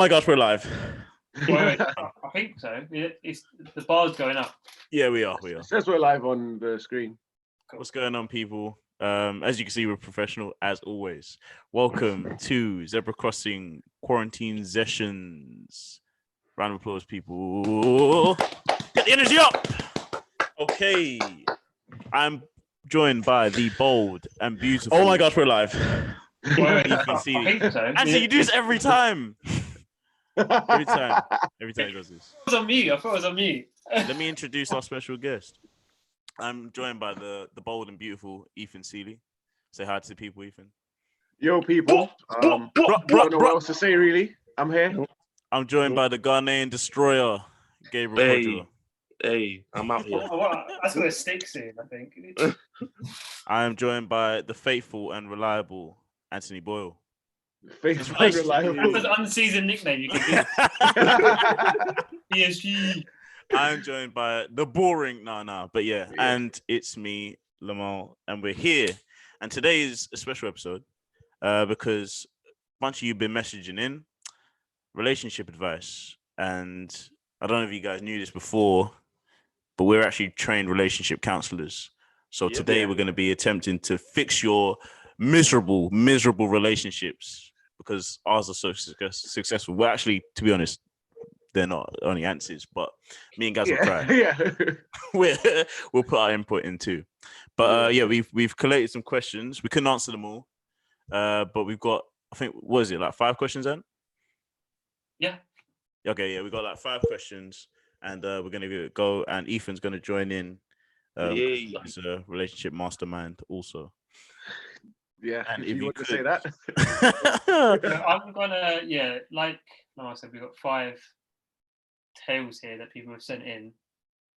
my gosh, we're live. Wait, I think so. It's the bar's going up. Yeah, we are. It says we're live on the screen. Cool. What's going on, people? As you can see, we're professional as always. Welcome to Zebra Crossing Quarantine Sessions. Round of applause, people. Get the energy up. Okay, I'm joined by the bold and beautiful. Oh my gosh, we're live. Wait, I think so. Actually, you do this every time. Every time he does this. I thought it was on mute. Let me introduce our special guest. I'm joined by the bold and beautiful Ethan Seeley. Say hi to the people, Ethan. Yo, people. Don't know what else to say, really. I'm here. I'm joined by the Ghanaian destroyer, Gabriel Kojo. Hey, I'm out here. That's where it sticks in, I think. I am joined by the faithful and reliable Anthony Boyle. Faithful That's and reliable. an unseasoned nickname you can give. PSG. I'm joined by the boring, but yeah, and it's me, Lamar, and we're here. And today is a special episode because a bunch of you have been messaging in relationship advice. And I don't know if you guys knew this before, but we're actually trained relationship counselors. So today we're going to be attempting to fix your miserable relationships because ours are so successful. Well, actually, to be honest, they're not only answers, but me and guys will try. Yeah. We'll put our input in too. But we've collated some questions. We couldn't answer them all, but we've got, I think, what is it, like 5 questions then? Yeah. Okay, yeah, we got like 5 questions, and we're gonna give it a go. And Ethan's gonna join in. He's a relationship mastermind also. Yeah, and if you want could... to say that. I'm gonna, like I said, we've got 5 tales here that people have sent in,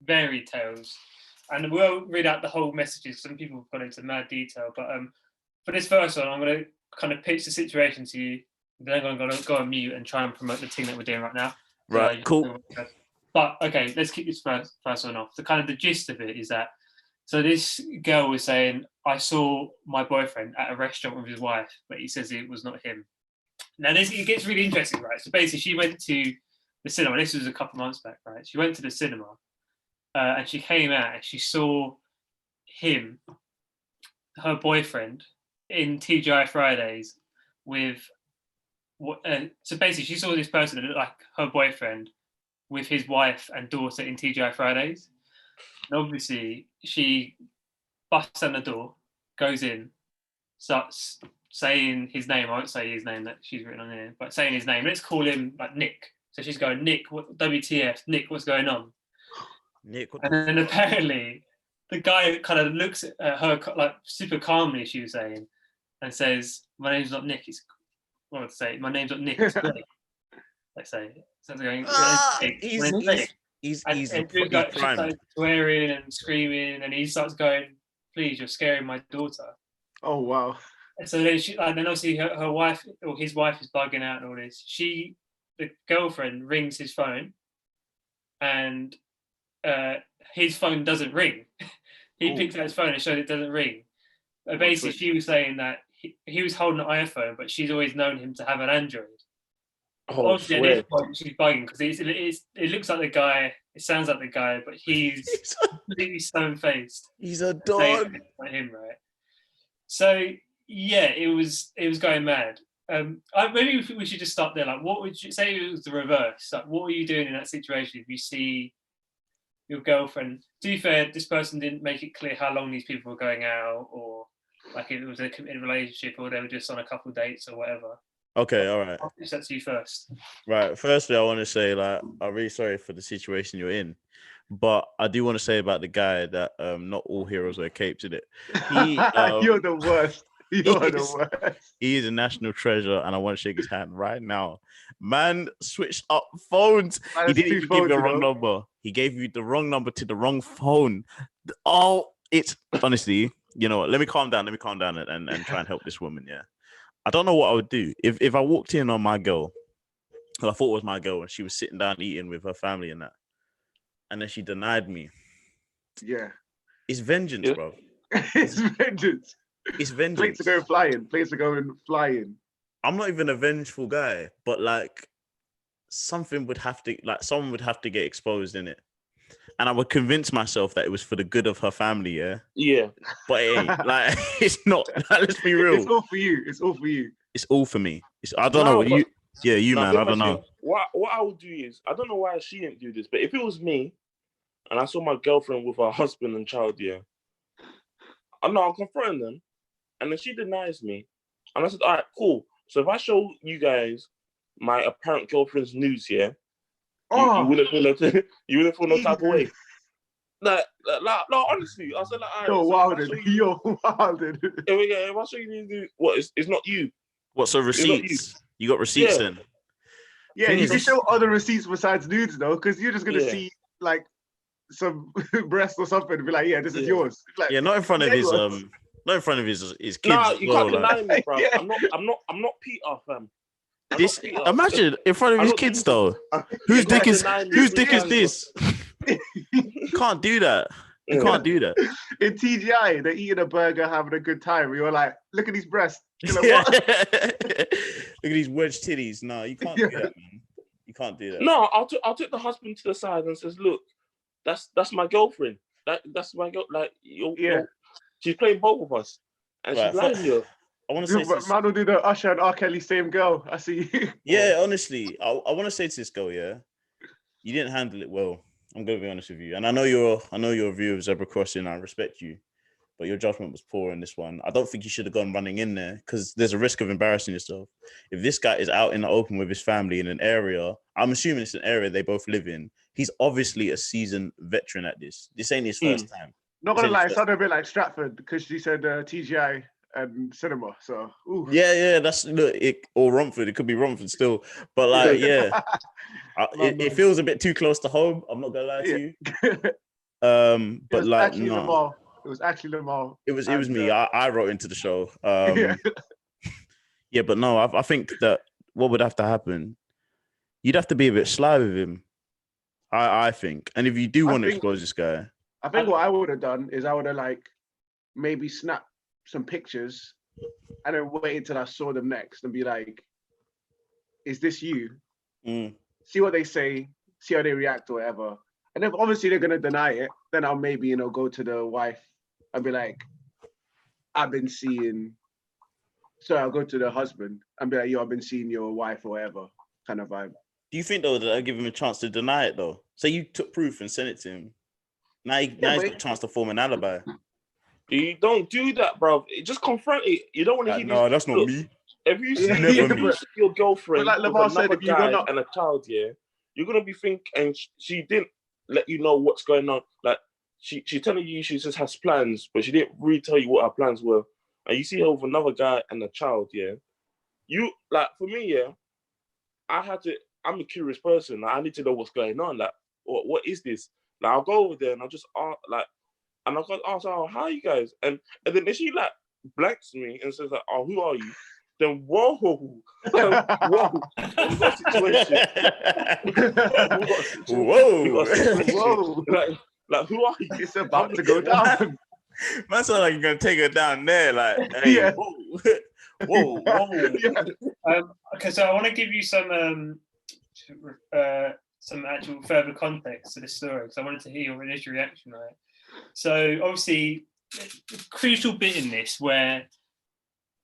varied tales, and we'll read out the whole messages. Some people have gone into mad detail, but for this first one, I'm gonna kind of pitch the situation to you. Then I'm gonna go on mute and try and promote the thing that we're doing right now. Right, cool. But okay, let's keep this first one off. The gist of it is that, so this girl was saying, I saw my boyfriend at a restaurant with his wife, but he says it was not him. Now it gets really interesting, right? So basically she went to the cinema. This was a couple months back, right? She went to the cinema and she came out and she saw him, her boyfriend, in TGI Fridays with so basically she saw this person that looked like her boyfriend with his wife and daughter in TGI Fridays. And obviously she busts down the door, goes in, starts saying his name. I won't say his name that she's written on here, but saying his name. Let's call him like Nick. So she's going, Nick, what WTF? Nick, what's going on? Nick, and then apparently the guy kind of looks at her like super calmly, she was saying, and says, my name's not Nick, it's what would I say? My name's not Nick, it's Blake. Let's say. So going, he's started swearing and screaming, and he starts going, please, you're scaring my daughter. Oh wow. And so then then obviously her wife or his wife is bugging out and all this. The girlfriend rings his phone, and his phone doesn't ring. He picks out his phone and shows it doesn't ring. Basically, she was saying that he was holding an iPhone, but she's always known him to have an Android. Obviously, at this point, she's bugging because it looks like the guy, it sounds like the guy, but he's completely stone-faced. He's a dog. Like him, right? So yeah, it was going mad. Maybe we should just start there. Like, what would you say it was the reverse? Like, what were you doing in that situation if you see your girlfriend? To be fair, this person didn't make it clear how long these people were going out, or like if it was a committed relationship, or they were just on a couple of dates or whatever. Okay, all right. I'll pitch that to you first. Right. Firstly, I want to say, like, I'm really sorry for the situation you're in, but I do want to say about the guy that not all heroes wear capes, in it. You're the worst. You're the worst. He is a national treasure, and I want to shake his hand right now. Man switched up phones. He didn't even give you the wrong number. He gave you the wrong number to the wrong phone. Oh, it's honestly, you know what? Let me calm down and try and help this woman. Yeah. I don't know what I would do if I walked in on my girl, because I thought it was my girl, and she was sitting down eating with her family and that, and then she denied me. Yeah. It's vengeance, bro. It's vengeance. It's vengeance. Plates are going flying. Plates are going flying. I'm not even a vengeful guy, but like, something would have to, like, someone would have to get exposed in it. And I would convince myself that it was for the good of her family, yeah. Yeah. But it ain't. Like, it's not. Like, let's be real. It's all for you. It's all for you. It's all for me. I don't know. You, yeah, you man. I don't know. What I would do is, I don't know why she didn't do this, but if it was me, and I saw my girlfriend with her husband and child, yeah, I'm confronting them, and then she denies me, and I said, all right, cool. So if I show you guys my apparent girlfriend's news, yeah, you wouldn't feel no type of way. Like, honestly, I said, like, all right, you're wilded. If I show you these news, what? It's not you. What? So receipts? You got receipts then? Yeah, you can show other receipts besides nudes though, because you're just gonna see like some breast or something and be like, yeah, this is yours. Like, yeah, not in front of his not in front of his kids. Nah, you can't deny me, bro. Yeah. I'm not Peter, fam. Imagine in front of his kids though. Whose dick is this? You can't do that. You can't do that. In TGI, they're eating a burger, having a good time. You're like, look at these breasts. You're like, what? Look at these wedge titties. No, you can't do that, man. You can't do that. No, I'll take the husband to the side and says, look, that's my girlfriend. That's my girl. Like, she's playing both of us, and she's lying to you. I want to say, man will do the Usher and R. Kelly same girl. I see. Yeah, honestly, I want to say to this girl, yeah, you didn't handle it well. I'm gonna be honest with you, and I know your view of zebra crossing. I respect you, but your judgment was poor in this one. I don't think you should have gone running in there because there's a risk of embarrassing yourself. If this guy is out in the open with his family in an area, I'm assuming it's an area they both live in. He's obviously a seasoned veteran at this. This ain't his first time. Not gonna lie, it sounded a bit like Stratford because she said TGI and cinema. So yeah, that's or Romford. It could be Romford still, but like it feels a bit too close to home. I'm not gonna lie to you. But like no, it was actually Lamar. It was me. I wrote into the show. Yeah, but no, I think that what would have to happen, you'd have to be a bit sly with him. I think, and if you do want to expose this guy, I think what I would have done is I would have like maybe snapped some pictures and then wait until I saw them next and be like, is this you? See what they say, see how they react or whatever. And if obviously they're gonna deny it, then I'll maybe, go to the wife and be like, I've been seeing, so I'll go to the husband and be like, yo, I've been seeing your wife or whatever kind of vibe. Do you think though that I'll give him a chance to deny it though? Say you took proof and sent it to him. Now he's got a chance to form an alibi. You don't do that, bro. Just confront it. You don't want to hear no, that's not me. If you see your girlfriend like with another guy and a child, you're gonna be thinking, and she didn't let you know what's going on. Like she's telling you she just has plans, but she didn't really tell you what her plans were. And you see her with another guy and a child, You like for me, I'm a curious person. Like, I need to know what's going on. Like, what is this? Like, I'll go over there and I'll just and I'll ask, oh, how are you guys? And then if she like blanks me and says like, oh, who are you? Then whoa, we've got a situation. Whoa. Like, who are you? It's about to go down. Man, sound like you're gonna take her down there. Like, hey, whoa. Okay, so I want to give you some actual further context to this story because I wanted to hear your initial reaction, right? So obviously, the crucial bit in this where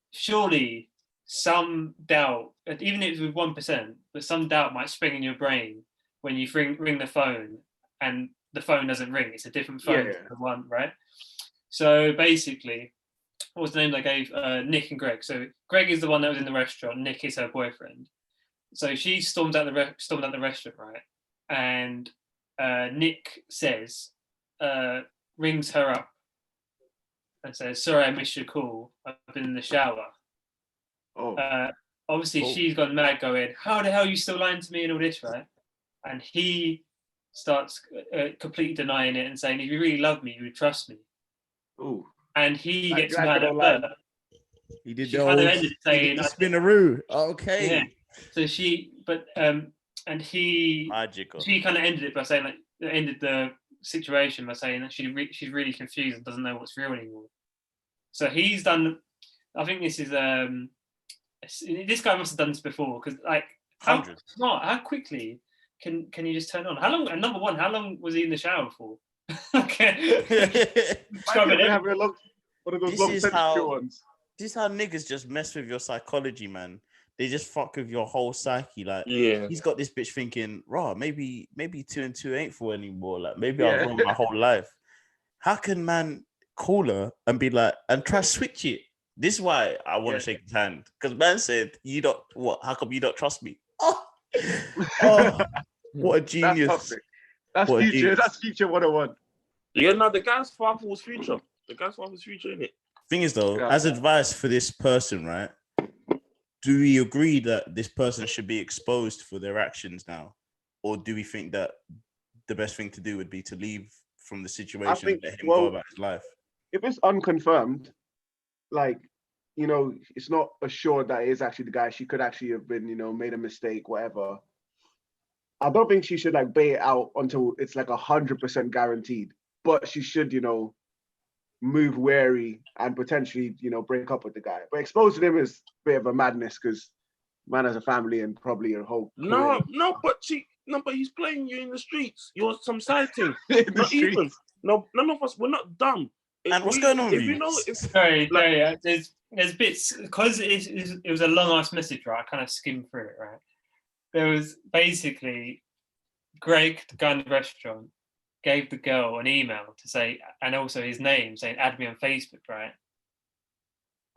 surely some doubt, even if it's with 1%, but some doubt might spring in your brain when you ring the phone and the phone doesn't ring. It's a different phone to the one, right? So basically, what was the name they gave? Nick and Greg. So Greg is the one that was in the restaurant. Nick is her boyfriend. So she stormed out the restaurant, right? And Nick says, rings her up and says, sorry, I missed your call. I've been in the shower. Obviously, she's gone mad going, how the hell are you still lying to me and all this, right? And he starts completely denying it and saying, if you really love me, you would trust me. Ooh. And he gets mad at her. He did the whole spinaroo. Okay. Yeah. So she kind of ended it by saying ended the situation by saying that she's really confused and doesn't know what's real anymore. So he's done. I think this is this guy must have done this before because like How smart? How quickly can you just turn on? How long? And number one, how long was he in the shower for? Okay. Having a long, one of those long ones. This is how niggas just mess with your psychology, man. They just fuck with your whole psyche. Like, he's got this bitch thinking, raw, maybe 2 and 2 ain't for anymore. Like, maybe I've wrong my whole life. How can man call her and be like, and try switch it? This is why I want to shake his hand. Because man said, you don't, what? How come you don't trust me? Oh, what a genius. That's future. Genius. That's future 101. Yeah, no, the guy's father was future. The guy's father was future, innit? Thing is, though, as advice for this person, right? Do we agree that this person should be exposed for their actions now? Or do we think that the best thing to do would be to leave from the situation and let him go about his life? If it's unconfirmed, like, you know, it's not assured that it is actually the guy. She could actually have been, you know, made a mistake, whatever. I don't think she should like bait it out until it's like 100% guaranteed. But she should, you know, move wary and potentially, you know, break up with the guy. But exposing him is a bit of a madness because man has a family and probably a whole career. But he's playing you in the streets. You're some side thing. Not even. No, none of us. We're not dumb. And what's going on with you? Sorry, there's bits because it was a long ass message, right? I kind of skimmed through it, right? There was basically Greg, the guy in the restaurant, gave the girl an email to say, and also his name, saying, add me on Facebook, right?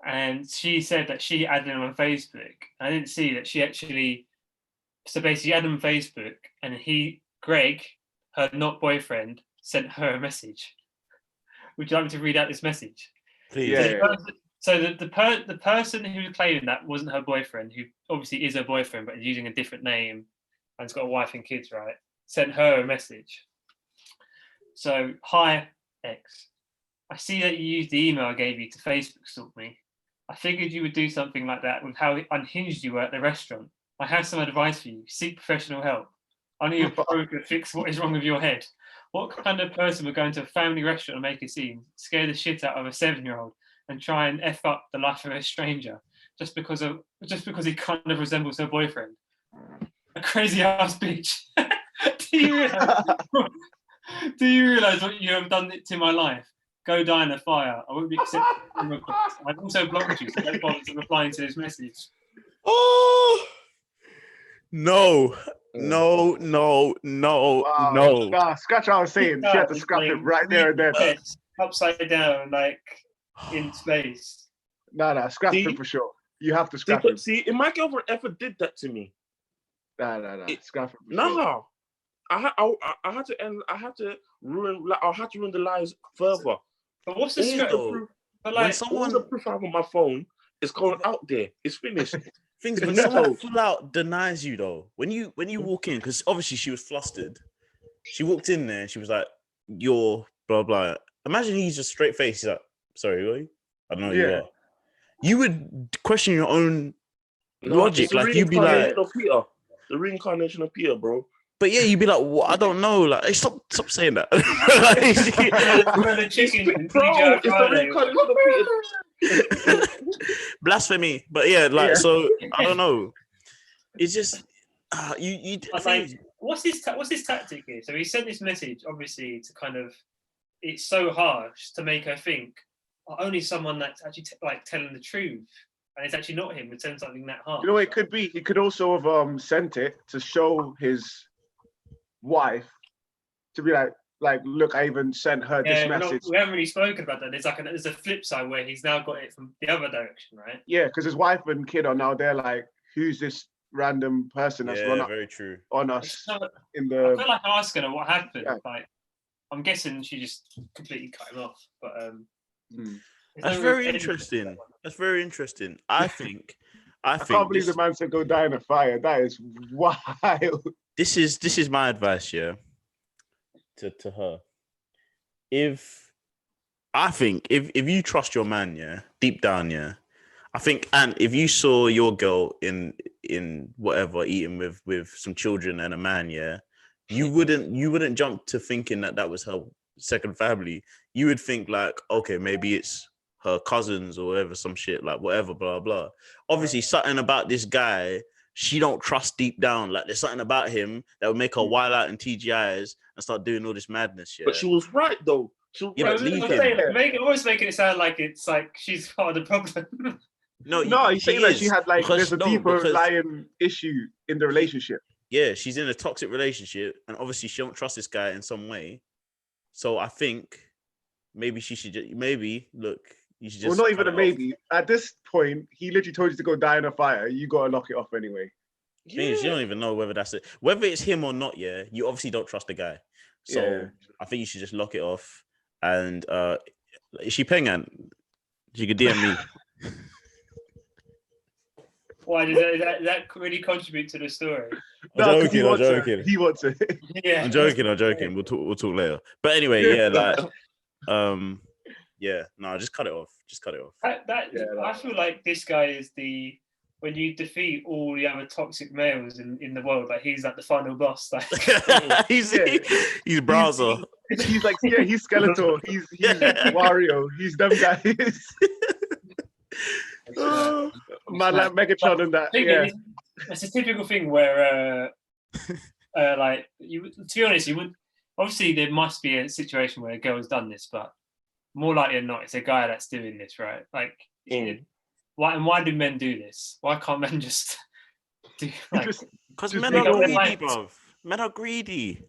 And she said that she added him on Facebook. I didn't see that she actually, so basically added him on Facebook, and Greg, her not boyfriend, sent her a message. Would you like me to read out this message? Please. So the person who was claiming that wasn't her boyfriend, who obviously is her boyfriend, but is using a different name and has got a wife and kids, right? Sent her a message. So, hi, X. I see that you used the email I gave you to Facebook stalk me. I figured you would do something like that with how unhinged you were at the restaurant. I have some advice for you. Seek professional help. Only your pro can fix what is wrong with your head. What kind of person would go into a family restaurant and make a scene, scare the shit out of a 7-year-old, and try and F up the life of a stranger just because he kind of resembles her boyfriend? A crazy ass bitch. Do you realize what you have done to my life? Go die in a fire. I won't be accepting requests. I've also blocked you, so don't bother replying to this message. Oh no. Wow. No. Nah, scratch what I was saying. She had to scrap it right there and then. Upside down, like in space. Nah, scrap it for sure. You have to scrap it. See, if my girlfriend ever did that to me. Nah. Scrap it for sure. No. I had to ruin the lies further. But what's the proof? But like, all the proof I have on my phone is going out there. It's finished. Things, when someone full out denies you though, when you walk in, because obviously she was flustered. She walked in there and she was like, "You're blah blah." Imagine he's just straight face. He's like, "Sorry, who are you? I don't know who you are." You would question your own logic. Like you'd be like, the reincarnation of Peter, bro. But yeah, you'd be like, "What? I don't know." Like, hey, stop saying that. Blasphemy. But yeah, like, so I don't know. It's just you. Like, what's his tactic here? So he sent this message, obviously, to kind of. It's so harsh to make her think only someone that's actually like telling the truth, and it's actually not him would send something that harsh. You know, it could be. He could also have sent it to show his wife to be like, look, I even sent her this message. We haven't really spoken about that. There's a flip side where he's now got it from the other direction, right? Yeah, because his wife and kid are now there like, who's this random person that's run up very true. on us in the... I feel like asking her what happened. Yeah. Like, I'm guessing she just completely cut him off. But that's very interesting. That's very interesting. I think I can't believe the man said go die in a fire. That is wild. This is my advice, yeah, to her. If you trust your man, yeah, deep down, yeah, I think, and if you saw your girl in whatever eating with some children and a man, yeah, you wouldn't jump to thinking that was her second family. You would think like, okay, maybe it's her cousins or whatever, some shit like whatever, blah blah. Obviously, something about this guy she don't trust deep down. Like there's something about him that would make her wild out in TGIs and start doing all this madness. Yeah. But she was right though. Yeah, but leave him. Almost making it sound like it's like she's part of the problem. No, he's saying that she had like there's a deeper lying issue in the relationship. Yeah, she's in a toxic relationship, and obviously she don't trust this guy in some way. So I think maybe she should just look. You should just. Well, not even a maybe. At this point, he literally told you to go die in a fire. You gotta lock it off anyway. Yeah. You don't even know whether that's it. Whether it's him or not, yeah, you obviously don't trust the guy. So I think you should just lock it off. And is she Pengan? She could DM me. Why does that really contribute to the story? I'm joking. He wants it. Yeah. I'm joking. We'll talk later. But anyway, just cut it off. I feel like this guy is when you defeat all the other toxic males in the world, like he's like the final boss. Like he's Browser. He's like, he's Skeletor. He's Wario. He's them guys. Man, like Megatron and that. It's a typical thing where, like, to be honest, you would obviously there must be a situation where a girl's done this, but more likely than not, it's a guy that's doing this, right? Like, why do men do this? Why can't men just do? Because men are greedy, bro. Men are greedy.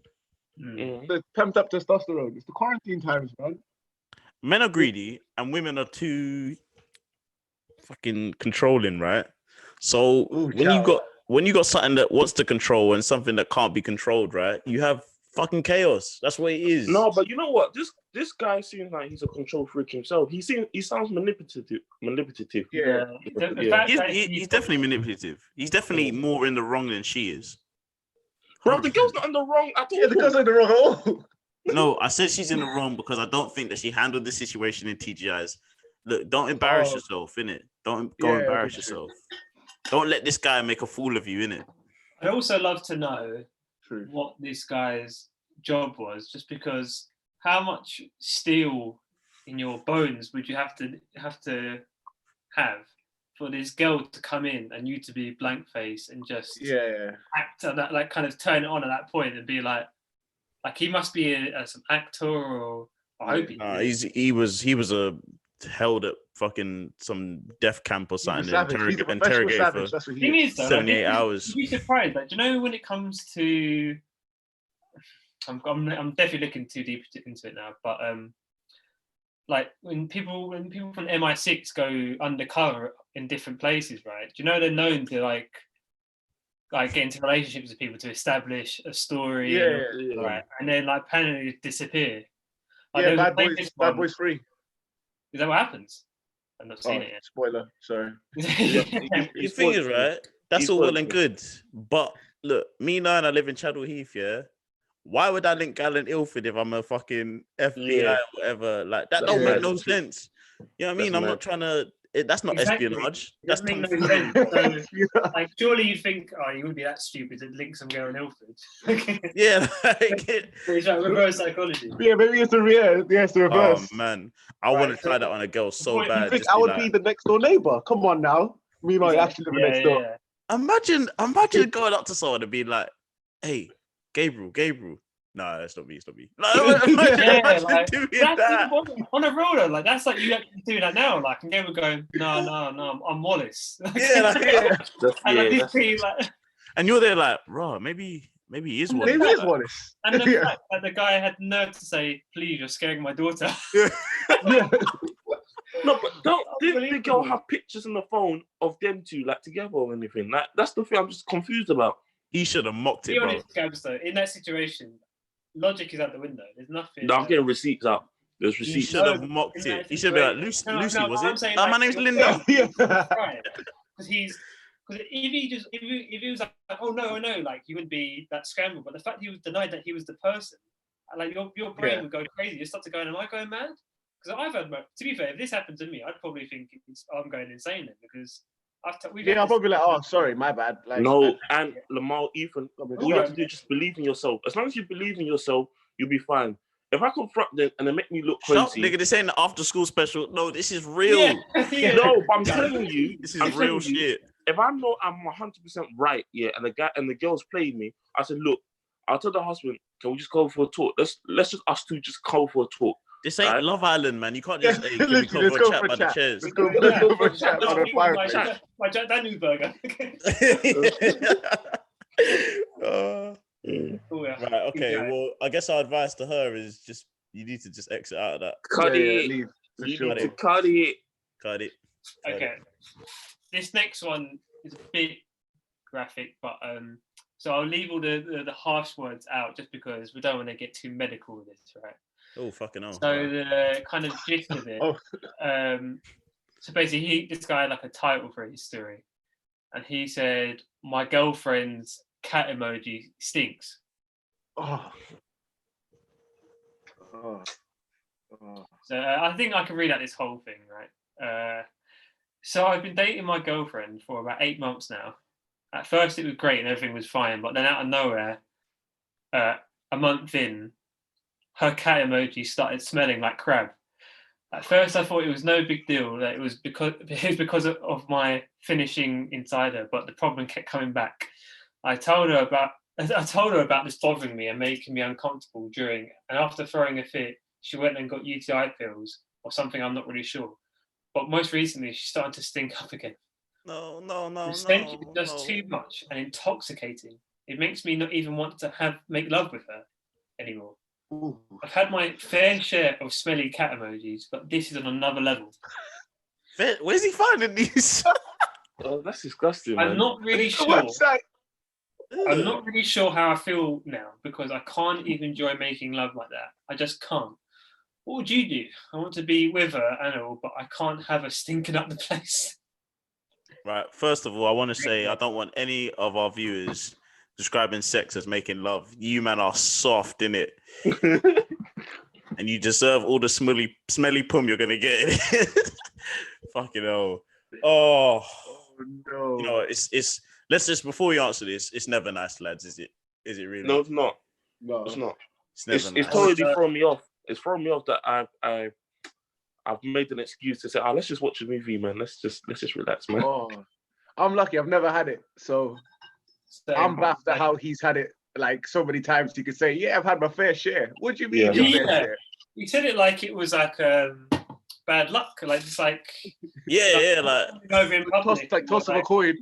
The pumped up testosterone. It's the quarantine times, man. Men are greedy, and women are too fucking controlling, right? So when you got something that wants to control and something that can't be controlled, right? You have fucking chaos. That's what it is. No, but you know what? This guy seems like he's a control freak himself. He sounds manipulative. Yeah. He's definitely manipulative. He's definitely more in the wrong than she is. Bro, the girl's not in the wrong at all. Yeah, the girl's not in the wrong at all. No, I said she's in the wrong because I don't think that she handled the situation in TGIs. Look, don't embarrass yourself, innit? Don't go embarrass yourself. Don't let this guy make a fool of you, innit? I'd also love to know what this guy's job was, just because how much steel in your bones would you have to have for this girl to come in and you to be blank face and just act on that, like kind of turn it on at that point and be like he must be some actor or I hope he was held at fucking some death camp or something and interrogated for 78 hours. You'd be surprised, like, do you know when it comes to I'm definitely looking too deep into it now, but like when people from MI6 go undercover in different places, right? Do you know they're known to like get into relationships with people to establish a story, right? And then like apparently disappear. Like, Bad Boys 3. Is that what happens? I've not seen it yet. Spoiler, sorry. The thing is, right? That's all well and good, but look, me now and I live in Chadwell Heath, yeah. Why would I link Galen Ilford if I'm a fucking FBI or whatever? Like that don't make no sense. You know what I mean? I'm not trying to. That's not espionage. That's no sense. Like, surely you think, you wouldn't be that stupid to link some girl in Ilford. Yeah, it's like reverse psychology. Yeah, maybe it's the reverse. Oh man, I want to try that on a girl so bad. You think I would be the next door neighbor? Come on now, me might actually live next door. Yeah. Imagine going up to someone and being like, "Hey, Gabriel." No, it's not me. Imagine doing that. On a roller, like that's like you actually doing that now. Like, and Gabriel going, no, I'm Wallace. And you're there like, bro, maybe he is Wallace. Maybe he is Wallace. And the fact that the guy had the nerve to say, "Please, you're scaring my daughter." No, but didn't the girl have pictures on the phone of them two like together or anything? Like that's the thing I'm just confused about. He should have mocked it, Be bro. honest, Gabs, though, in that situation, logic is out the window. There's nothing. No, I'm getting receipts out. There's receipts. He should have mocked it. He should be like, Lucy, was it? Saying, my name's Linda. Because if he was like, oh no, like he wouldn't be that scrambled. But the fact he was denied that he was the person, like your brain would go crazy. You start to go, am I going mad? Because I've had, to be fair, if this happened to me, I'd probably think I'm going insane then because. I'll probably be like, oh, sorry, my bad. Like, no, and Lamar, Ethan, all you have to do is just believe in yourself. As long as you believe in yourself, you'll be fine. If I confront them and they make me look crazy, stop, nigga, this ain't the after school special. No, this is real. No, but I'm telling you, this is real shit. if I know I'm 100% right, yeah, and the girl's playing me, I said, look, I'll tell the husband, can we just go for a talk? Let's just us two just go for a talk. This ain't right? Love Island, man. You can't just can we Literally, go for a chat by the chairs. Let's go for a chat by the fireplace. My Jack Daniels burger. Oh, yeah. right, okay. Well, I guess our advice to her is just you need to just exit out of that. Cut it. Leave. You need to cut it. Cut it. Okay. This next one is a bit graphic, but so I'll leave all the harsh words out just because we don't want to get too medical with this, right? Oh, fucking hell. So the kind of gist of it, so basically this guy had like a title for his story, and he said, "My girlfriend's cat emoji stinks." So I think I can read out this whole thing, right? So I've been dating my girlfriend for about 8 months now. At first it was great and everything was fine, but then out of nowhere, a month in, her cat emoji started smelling like crab. At first I thought it was no big deal, that it was because of my finishing inside her, but the problem kept coming back. I told her about this bothering me and making me uncomfortable during, and after throwing a fit, she went and got UTI pills or something, I'm not really sure. But most recently, she's starting to stink up again. No. The stench is just too much and intoxicating. It makes me not even want to make love with her anymore. Ooh. I've had my fair share of smelly cat emojis, but this is on another level. Where's he finding these? Oh, that's disgusting. I'm not really sure. I'm not really sure how I feel now because I can't even enjoy making love like that. I just can't. What would you do? I want to be with her and all, but I can't have her stinking up the place. Right. First of all, I want to say I don't want any of our viewers describing sex as making love. You man are soft, innit? And you deserve all the smelly pum you're gonna get. Fucking hell. Oh no. You know, it's let's just before we answer this, it's never nice, lads, is it? Is it really? No, it's not. No, it's not. It's never nice. It's totally thrown me off. It's thrown me off that I've made an excuse to say, let's just watch a movie, man. Let's just relax, man. Oh, I'm lucky. I've never had it, so I'm baffled at how he's had it like so many times. He could say, "Yeah, I've had my fair share." What do you mean? Fair share? He said it like it was like bad luck, like it's like like over in public, toss of a coin.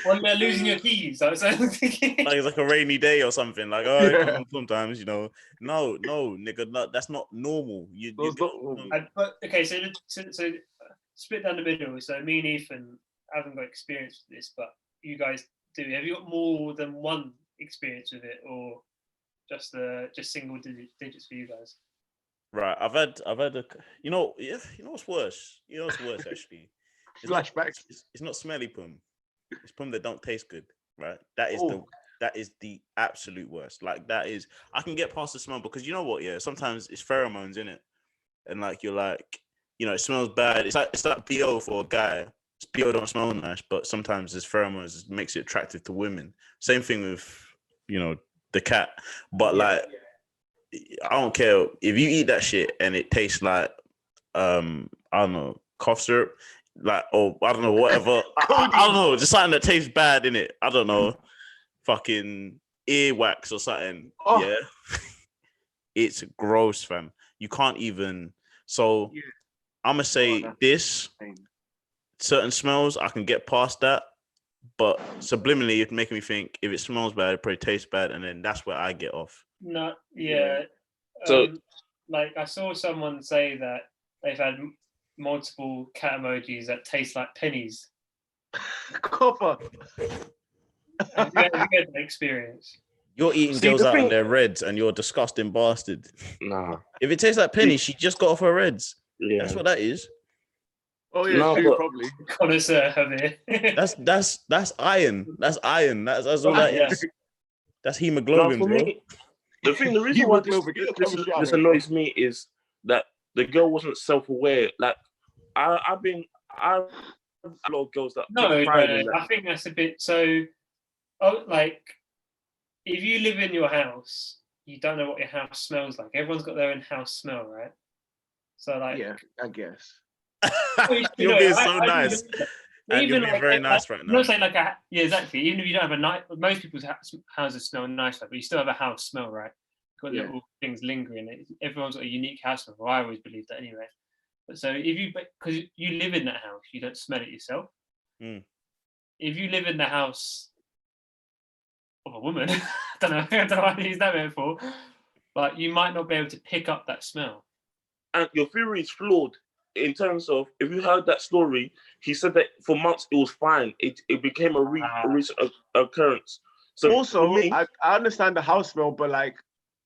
When they're losing your keys, like it's like a rainy day or something. Like sometimes, you know, no, nigga, no, that's not normal. But okay, so split down the middle. So me and Ethan haven't got experience with this, but you guys do. Have you got more than one experience with it, or just single digits for you guys? Right, I've had a, you know what's worse? You know what's worse actually? Flashbacks. It's not smelly pum. It's pum that don't taste good, right? That is the absolute worst. Like I can get past the smell because you know what? Yeah, sometimes it's pheromones in it, and like you're like, you know, it smells bad. It's like BO for a guy. BO don't smell nice, but sometimes there's pheromones that makes it attractive to women. Same thing with, you know, the cat, but like. I don't care if you eat that shit and it tastes like I don't know, cough syrup, like, or I don't know, whatever. I don't know, just something that tastes bad in it. I don't know, fucking earwax or something. Oh. Yeah, it's gross, fam. You can't even. So I'm gonna say this. Certain smells I can get past that, but subliminally it's making me think if it smells bad, it probably tastes bad, and then that's where I get off. No, yeah. So, like, I saw someone say that they've had multiple cat emojis that taste like pennies. Copper. Have you had that experience? You're eating girls out on their reds, and you're a disgusting bastard. Nah. If it tastes like pennies, she just got off her reds. Yeah, that's what that is. Oh yeah, probably. Connoisseur, Javier. That's iron. That's iron. That's all that is. That's hemoglobin, bro. The reason why this annoys me is that the girl wasn't self-aware. Like, I've a lot of girls that. No, I think that's a bit so. Oh, like, if you live in your house, you don't know what your house smells like. Everyone's got their own house smell, right? So, like, yeah, I guess. You're being so nice. And even you're being very nice right I'm now. not saying yeah, exactly. Even if you don't have a nice, most people's houses smell nice, but you still have a house smell, right? Got little things lingering. Everyone's got a unique house smell. Well, I always believe that anyway. But so because you live in that house, you don't smell it yourself. Mm. If you live in the house of a woman, I don't know how to use that metaphor, but you might not be able to pick up that smell. And your theory is flawed in terms of, if you heard that story, he said that for months it was fine. It became a recent occurrence. So also, me, I understand the house smell, but like,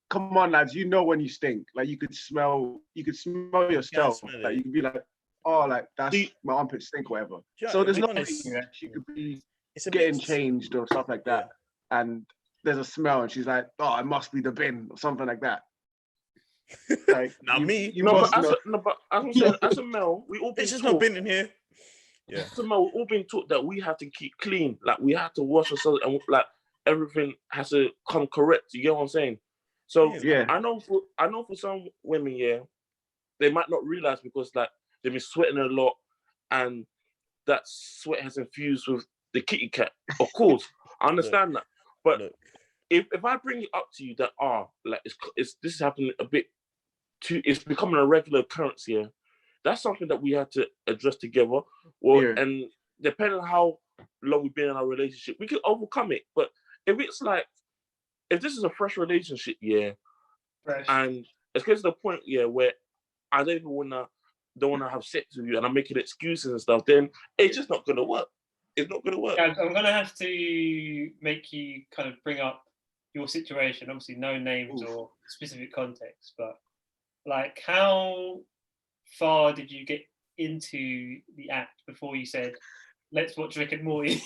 come on, lads, you know when you stink. Like you could smell yourself. Like you could be like, oh, like that's my armpit stink, or whatever. So there's no reason that she could be getting changed or stuff like that, and there's a smell, and she's like, oh, it must be the bin or something like that. Like now but as a male, we all been it's just taught. not been in here. Yeah. As a male, we all been taught that we have to keep clean. Like we have to wash ourselves, and like everything has to come correct. You get what I'm saying? So I know for some women, they might not realize because like they've been sweating a lot, and that sweat has infused with the kitty cat. Of course, I understand that. But if I bring it up to you that like this is happening a bit too, it's becoming a regular occurrence here. That's something that we have to address together. And depending on how long we've been in our relationship, we can overcome it. But if it's like, if this is a fresh relationship, and it's getting to the point, where I don't want to have sex with you, and I'm making excuses and stuff, then it's just not gonna work. It's not gonna work. Yeah, I'm gonna have to make you kind of bring up your situation. Obviously, no names or specific context, but like, how far did you get into the act before you said, "Let's watch Rick and Morty"?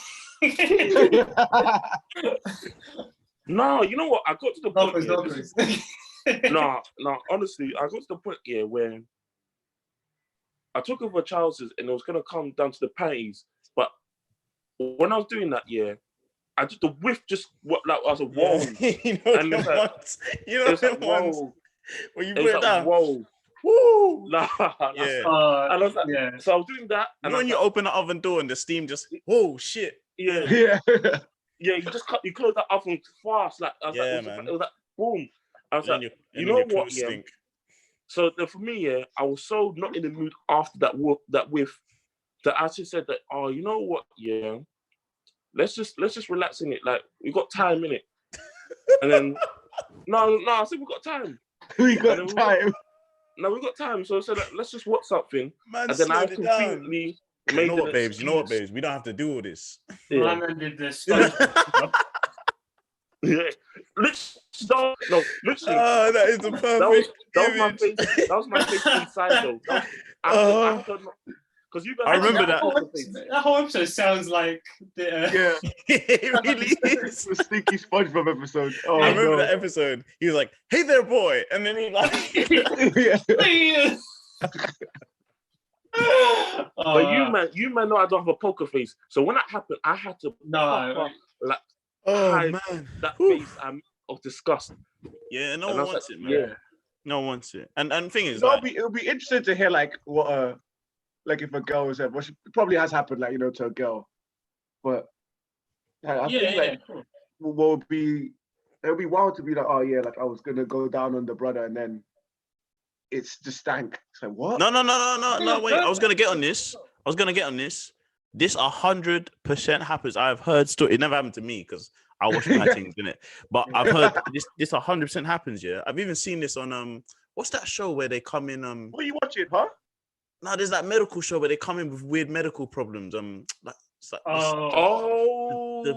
No, you know what? I got to the point. No, honestly, I got to the point where I took over trousers and it was gonna come down to the panties. But when I was doing that, I just the whiff just what like I was like, whoa. And it's like, whoa. When you put it down, whoa. Woo! Nah, yeah. And I was like, so I was doing that. And when you open the oven door and the steam just, whoa, shit. Yeah, you close that oven fast. Like, I was man. It was like, boom. I was and like, you know what? Stink. So for me, I was so not in the mood after that whiff that I just said that, you know what? Let's just relax in it. Like, we got time in it. And then, no, I said we got time. We got time. We got time. So I said, let's just watch something. Man, and then I conveniently made you know what, babes? We don't have to do all this. Man did this. Literally. Oh, that is the perfect. That was my face inside though. Because you guys, I remember that. That whole episode sounds like it really is the stinky SpongeBob episode. I remember that episode. He was like, "Hey there, boy," and then he like, But you man know I don't have a poker face. So when that happened, I had to hide that face of disgust. Yeah, no one wants it, man. Yeah, no one wants it. And the thing is, it'll be interesting to hear like what like if a girl was ever, it probably has happened, like, to a girl, but I think it'll be wild to be like, like I was gonna go down on the brother and then it's just stank. It's like, what? No, wait. I was gonna get on this. This 100% happens. I've heard story. It never happened to me because I watch my things in it. But I've heard this 100% happens. Yeah, I've even seen this on what's that show where they come in What are you watching, huh? No, there's that medical show where they come in with weird medical problems. The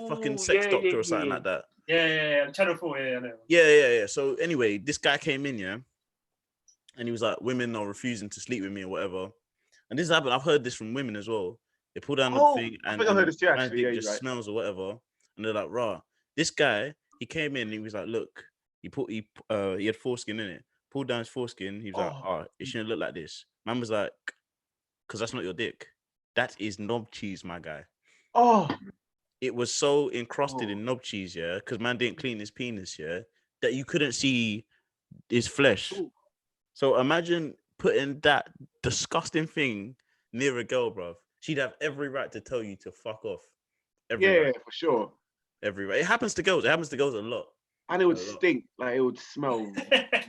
fucking sex doctor or something like that. Yeah. Channel 4, I know. Yeah. So anyway, this guy came in, and he was like, "Women are refusing to sleep with me or whatever." And this happened. I've heard this from women as well. They pull down the thing and I think I heard this too, actually. It just smells or whatever, and they're like, "Rah." This guy, he came in and he was like, "Look," he had foreskin in it. Pulled down his foreskin. He was like, "It shouldn't look like this." Man was like, "Because that's not your dick. That is knob cheese, my guy." It was so encrusted in knob cheese, because man didn't clean his penis, that you couldn't see his flesh. So imagine putting that disgusting thing near a girl, bruv. she'd have every right to tell you to fuck off. Yeah, for sure. Every right. It happens to girls. It happens to girls a lot. And it would stink. Like, it would smell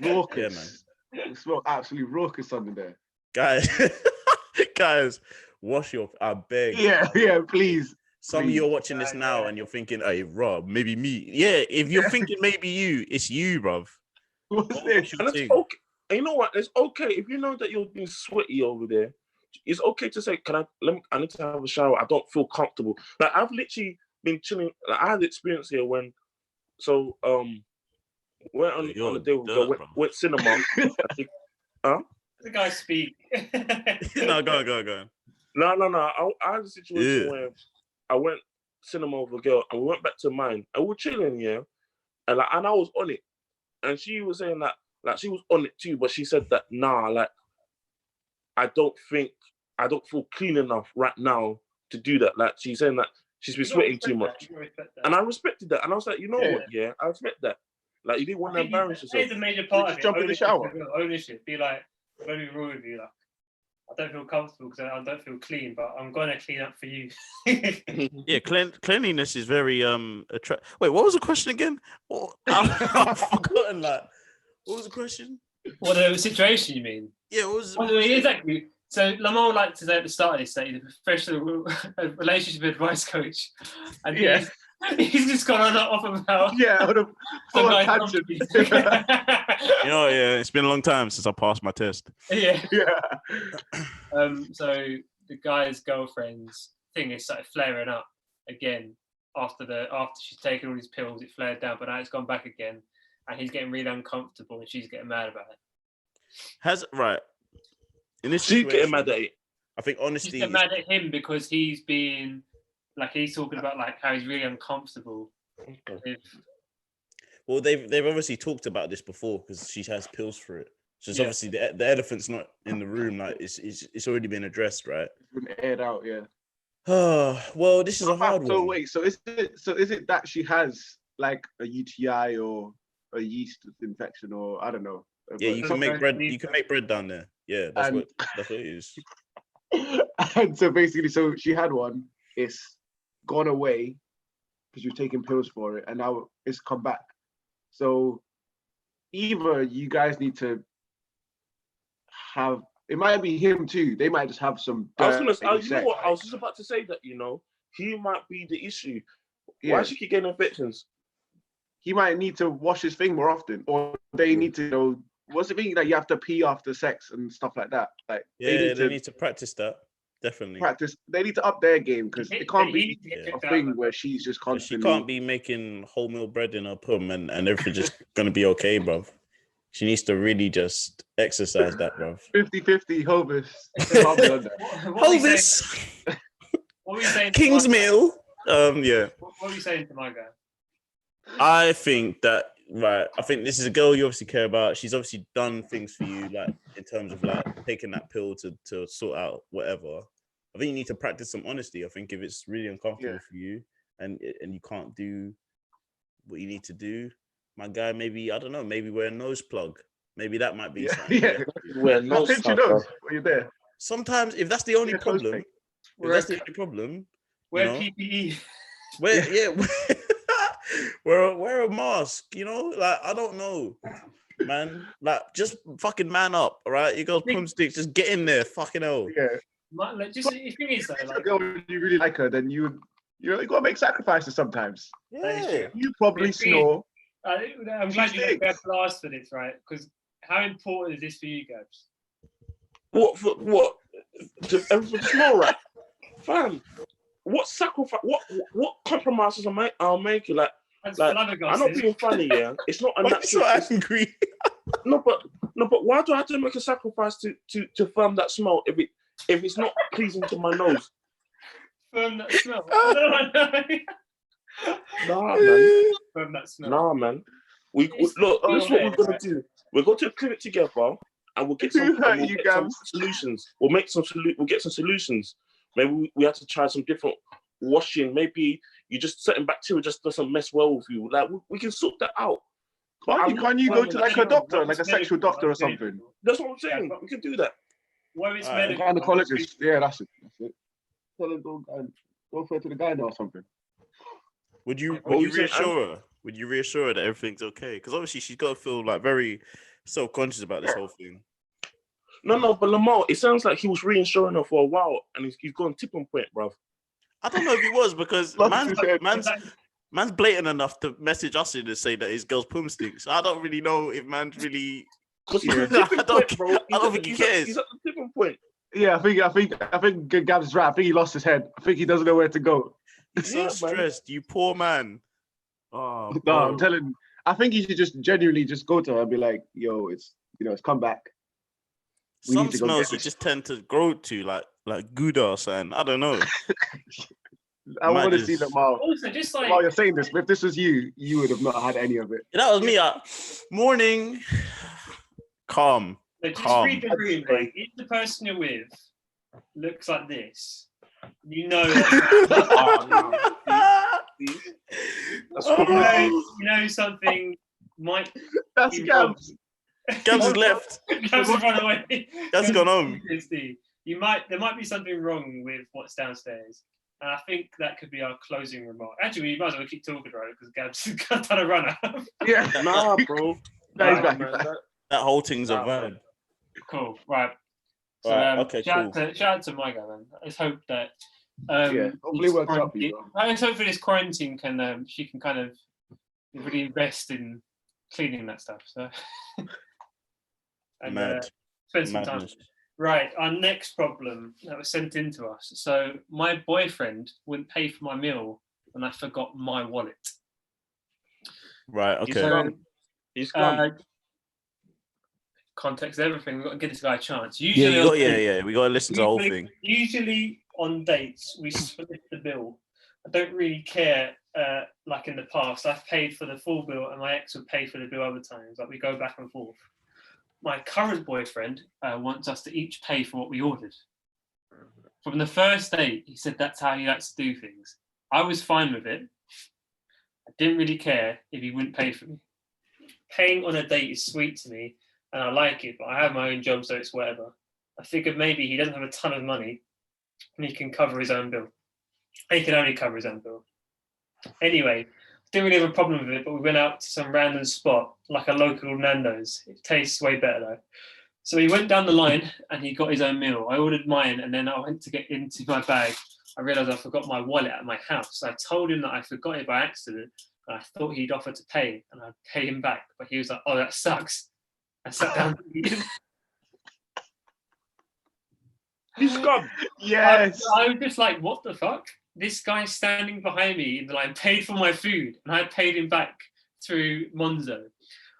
raucous. Yeah, man. It would smell absolutely raucous under there. Guys, wash your... I beg. Yeah, please. Some of you are watching this now and you're thinking, hey, Rob, maybe me. Yeah, if you're thinking maybe you, it's you, bruv. What's this? And it's okay. And you know what? It's okay if you know that you're being sweaty over there. It's okay to say, I need to have a shower. I don't feel comfortable. Like, I've literally been chilling. Like, I had experience here when, went on a day with girl, went cinema. The guy speak. No, go on. No. I had a situation where I went cinema with a girl and we went back to mine and we were chilling, yeah. And I was on it. And she was saying that, like, she was on it too, but she said that, nah, like, I don't feel clean enough right now to do that. Like, she's saying that she's been sweating too much. And I respected that. And I was like, you know what? Yeah, I respect that. Like, you didn't want to embarrass yourself. It's a major part of it. Jump in the shower. Ownership. Be like, I'm going to be real with you. Like, I don't feel comfortable because I don't feel clean, but I'm going to clean up for you. Yeah, cleanliness is very Wait, what was the question again? I've forgotten that. What was the question? What the situation you mean? Yeah, what was exactly. So Lamar liked to say at the start of this that he's a professional relationship advice coach, and he's just gone on off about tangent. It's been a long time since I passed my test. Yeah. So the guy's girlfriend's thing is started flaring up again after she's taken all these pills. It flared down, but now it's gone back again, and he's getting really uncomfortable, and she's getting mad about it. In this she's getting mad at it. I think honesty. She's getting mad at him because he's being like he's talking about like how he's really uncomfortable. Okay. Well, they've obviously talked about this before because she has pills for it. So it's obviously the elephant's not in the room. Like it's already been addressed, right? It's been aired out, yeah. Oh well, this is a hard one. So wait, so is it that she has like a UTI or a yeast infection or I don't know? Yeah, you can make bread. You can make bread down there. Yeah, that's what it is. And so basically, so she had one. It's gone away because you've taken pills for it, and now it's come back. So either you guys need to have. It might be him too. They might just have some. You know what? I was just about to say that. He might be the issue. Yeah. Why does she keep getting infections? He might need to wash his thing more often, or they need to. What's the thing that you have to pee after sex and stuff like that? Like they need to practice that. Definitely practice. They need to up their game because it can't be a thing where she's just constantly. She can't be making wholemeal bread in her pum and everything's just gonna be okay, bruv. She needs to really just exercise that, bruv. 50-50 Hovis. Hovis. What were you saying? King's Meal. Yeah. What were you saying to my guy? I think that. Right, I think this is a girl you obviously care about. She's obviously done things for you, like in terms of like taking that pill to sort out whatever. I think you need to practice some honesty. I think if it's really uncomfortable for you and you can't do what you need to do, my guy, maybe I don't know, maybe wear a nose plug. Maybe that might be something. Yeah. Wear a nose plug. When you're there. Sometimes, if that's the only problem, wear PPE. Wear a mask, like I don't know, man. Like just fucking man up, all right? You got pumsticks, just get in there, fucking hell. Yeah. Like, just if it is like a girl, you really like her, then you gotta make sacrifices sometimes. Yeah. You probably snore. I'm glad you got last for this, right? Because how important is this for you guys? What? Everything small, right? Fam. What sacrifice? What compromises I'll make? Like I'm not being funny, yeah. It's not a natural. Why are you so angry? No, but why do I have to make a sacrifice to firm that smell if it's not pleasing to my nose? Firm that smell. Nah, man. Firm that smell. Nah, man. Look. This is what we're gonna do. We'll go to a clinic together, and we'll get some solutions. We'll get some solutions. Maybe we have to try some different washing. Maybe you just certain bacteria just doesn't mess well with you. Like we can sort that out. Can't you go to like a doctor, like a sexual doctor or something? That's what I'm saying. We can do that. What is gynecologist? Yeah, that's it. tell her go for it to the guy now or something. Would you What were you saying, reassure her? Would you reassure her that everything's okay? Because obviously she's got to feel like very self-conscious about this whole thing. No, but Lamar, it sounds like he was reassuring her for a while, and he's gone tipping point, bruv. I don't know if he was because man's blatant enough to message us in and say that his girl's poom stinks. I don't really know if man's really. Yeah. I don't think he cares. He's at the tipping point. Yeah, I think Gab's right. I think he lost his head. I think he doesn't know where to go. He's so stressed, you poor man. Oh, no, I'm telling. I think he should just genuinely just go to her and be like, "Yo, it's come back." Some smells you just tend to grow to like Gouda or something. I don't know. I want to see them out. Also, just like while you're saying this, if this was you, you would have not had any of it. That was me. Morning, calm. But just read the room. Like, if the person you're with looks like this, you know. You know something might. That's Gabs. Gabs has left. Gabs has run away. Gabs has gone home. There might be something wrong with what's downstairs. And I think that could be our closing remark. Actually, we might as well keep talking about it because Gab's done a runner. Yeah. Nah, bro. That whole thing's a vibe. Cool. Right. So, okay, shout out to my guy, man. Let's hope that. Hopefully it works out for you. Let's hope for this quarantine she can kind of really invest in cleaning that stuff. So. And spend some time. Right, our next problem that was sent in to us. So my boyfriend wouldn't pay for my meal when I forgot my wallet. Right, okay. He's gone. Context everything. We've got to give this guy a chance. Usually, we got to listen to the whole thing. Usually on dates, we split the bill. I don't really care. Like in the past, I've paid for the full bill, and my ex would pay for the bill other times. Like we go back and forth. My current boyfriend wants us to each pay for what we ordered. From the first date, he said that's how he likes to do things. I was fine with it. I didn't really care if he wouldn't pay for me. Paying on a date is sweet to me, and I like it, but I have my own job, so it's whatever. I figured maybe he doesn't have a ton of money, and he can cover his own bill. He can only cover his own bill. Anyway, didn't really have a problem with it, but we went out to some random spot, like a local Nando's. It tastes way better though. So he went down the line and he got his own meal. I ordered mine, and then I went to get into my bag. I realised I forgot my wallet at my house. I told him that I forgot it by accident, and I thought he'd offer to pay, and I'd pay him back. But he was like, "Oh, that sucks." I sat down to eat. He's gone. Yes. I was just like, "What the fuck?" This guy standing behind me in the line paid for my food, and I paid him back through Monzo.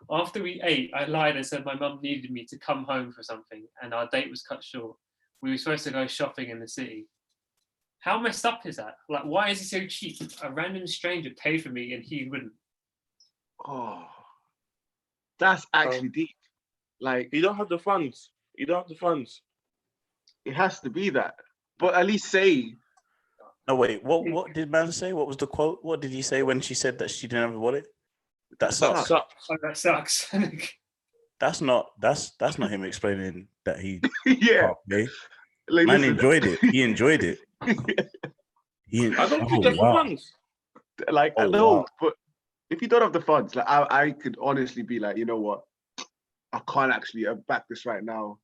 After we ate, I lied and said my mum needed me to come home for something, and our date was cut short. We were supposed to go shopping in the city. How messed up is that? Like, why is he so cheap? A random stranger paid for me, and he wouldn't. Oh, that's actually deep. Like, you don't have the funds. You don't have the funds. It has to be that. But at least say. No, wait. What did man say? What was the quote? What did he say when she said that she didn't have a wallet? That sucks. Oh, that sucks. That's not him explaining that he. Yeah. Okay. Like, man enjoyed it. He enjoyed it. I don't think that's the funds. Like, I know, but if you don't have the funds, like I could honestly be like, you know what? I can't actually back this right now.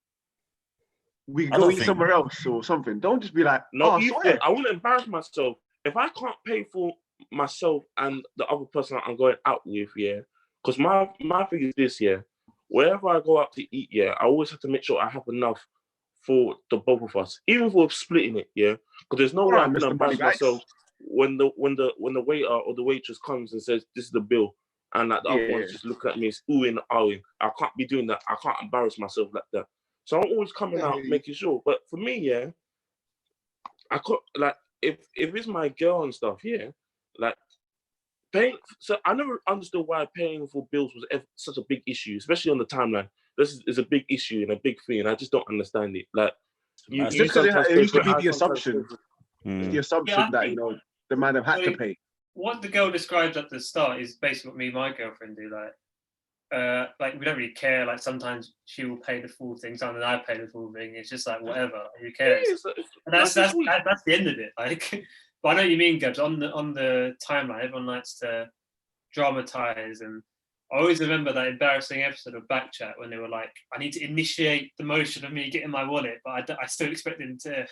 We can go eat somewhere else or something. Don't just be like, no, I wouldn't embarrass myself. If I can't pay for myself and the other person that I'm going out with, yeah, because my thing is this, yeah, wherever I go out to eat, yeah, I always have to make sure I have enough for the both of us, even if we're splitting it, yeah, because there's no way I'm gonna embarrass myself when the waiter or the waitress comes and says this is the bill, and like the other one's just looking at me, it's oohing and ahhing. I can't be doing that. I can't embarrass myself like that. So I'm always coming out making sure. But for me, yeah, I could like if it's my girl and stuff, yeah, like paying. So I never understood why paying for bills was such a big issue, especially on the timeline. This is a big issue and a big thing, and I just don't understand it. Like, it used to be the assumption. The assumption that the man have had to pay. What the girl describes at the start is basically what me and my girlfriend do. Like, like we don't really care. Like sometimes she will pay the full thing, sometimes I pay the full thing. It's just like whatever. Who cares? And that's the end of it. Like, but I know what you mean, Gabs. On the timeline, everyone likes to dramatize, and I always remember that embarrassing episode of Backchat when they were like, "I need to initiate the motion of me getting my wallet, but I still expect him to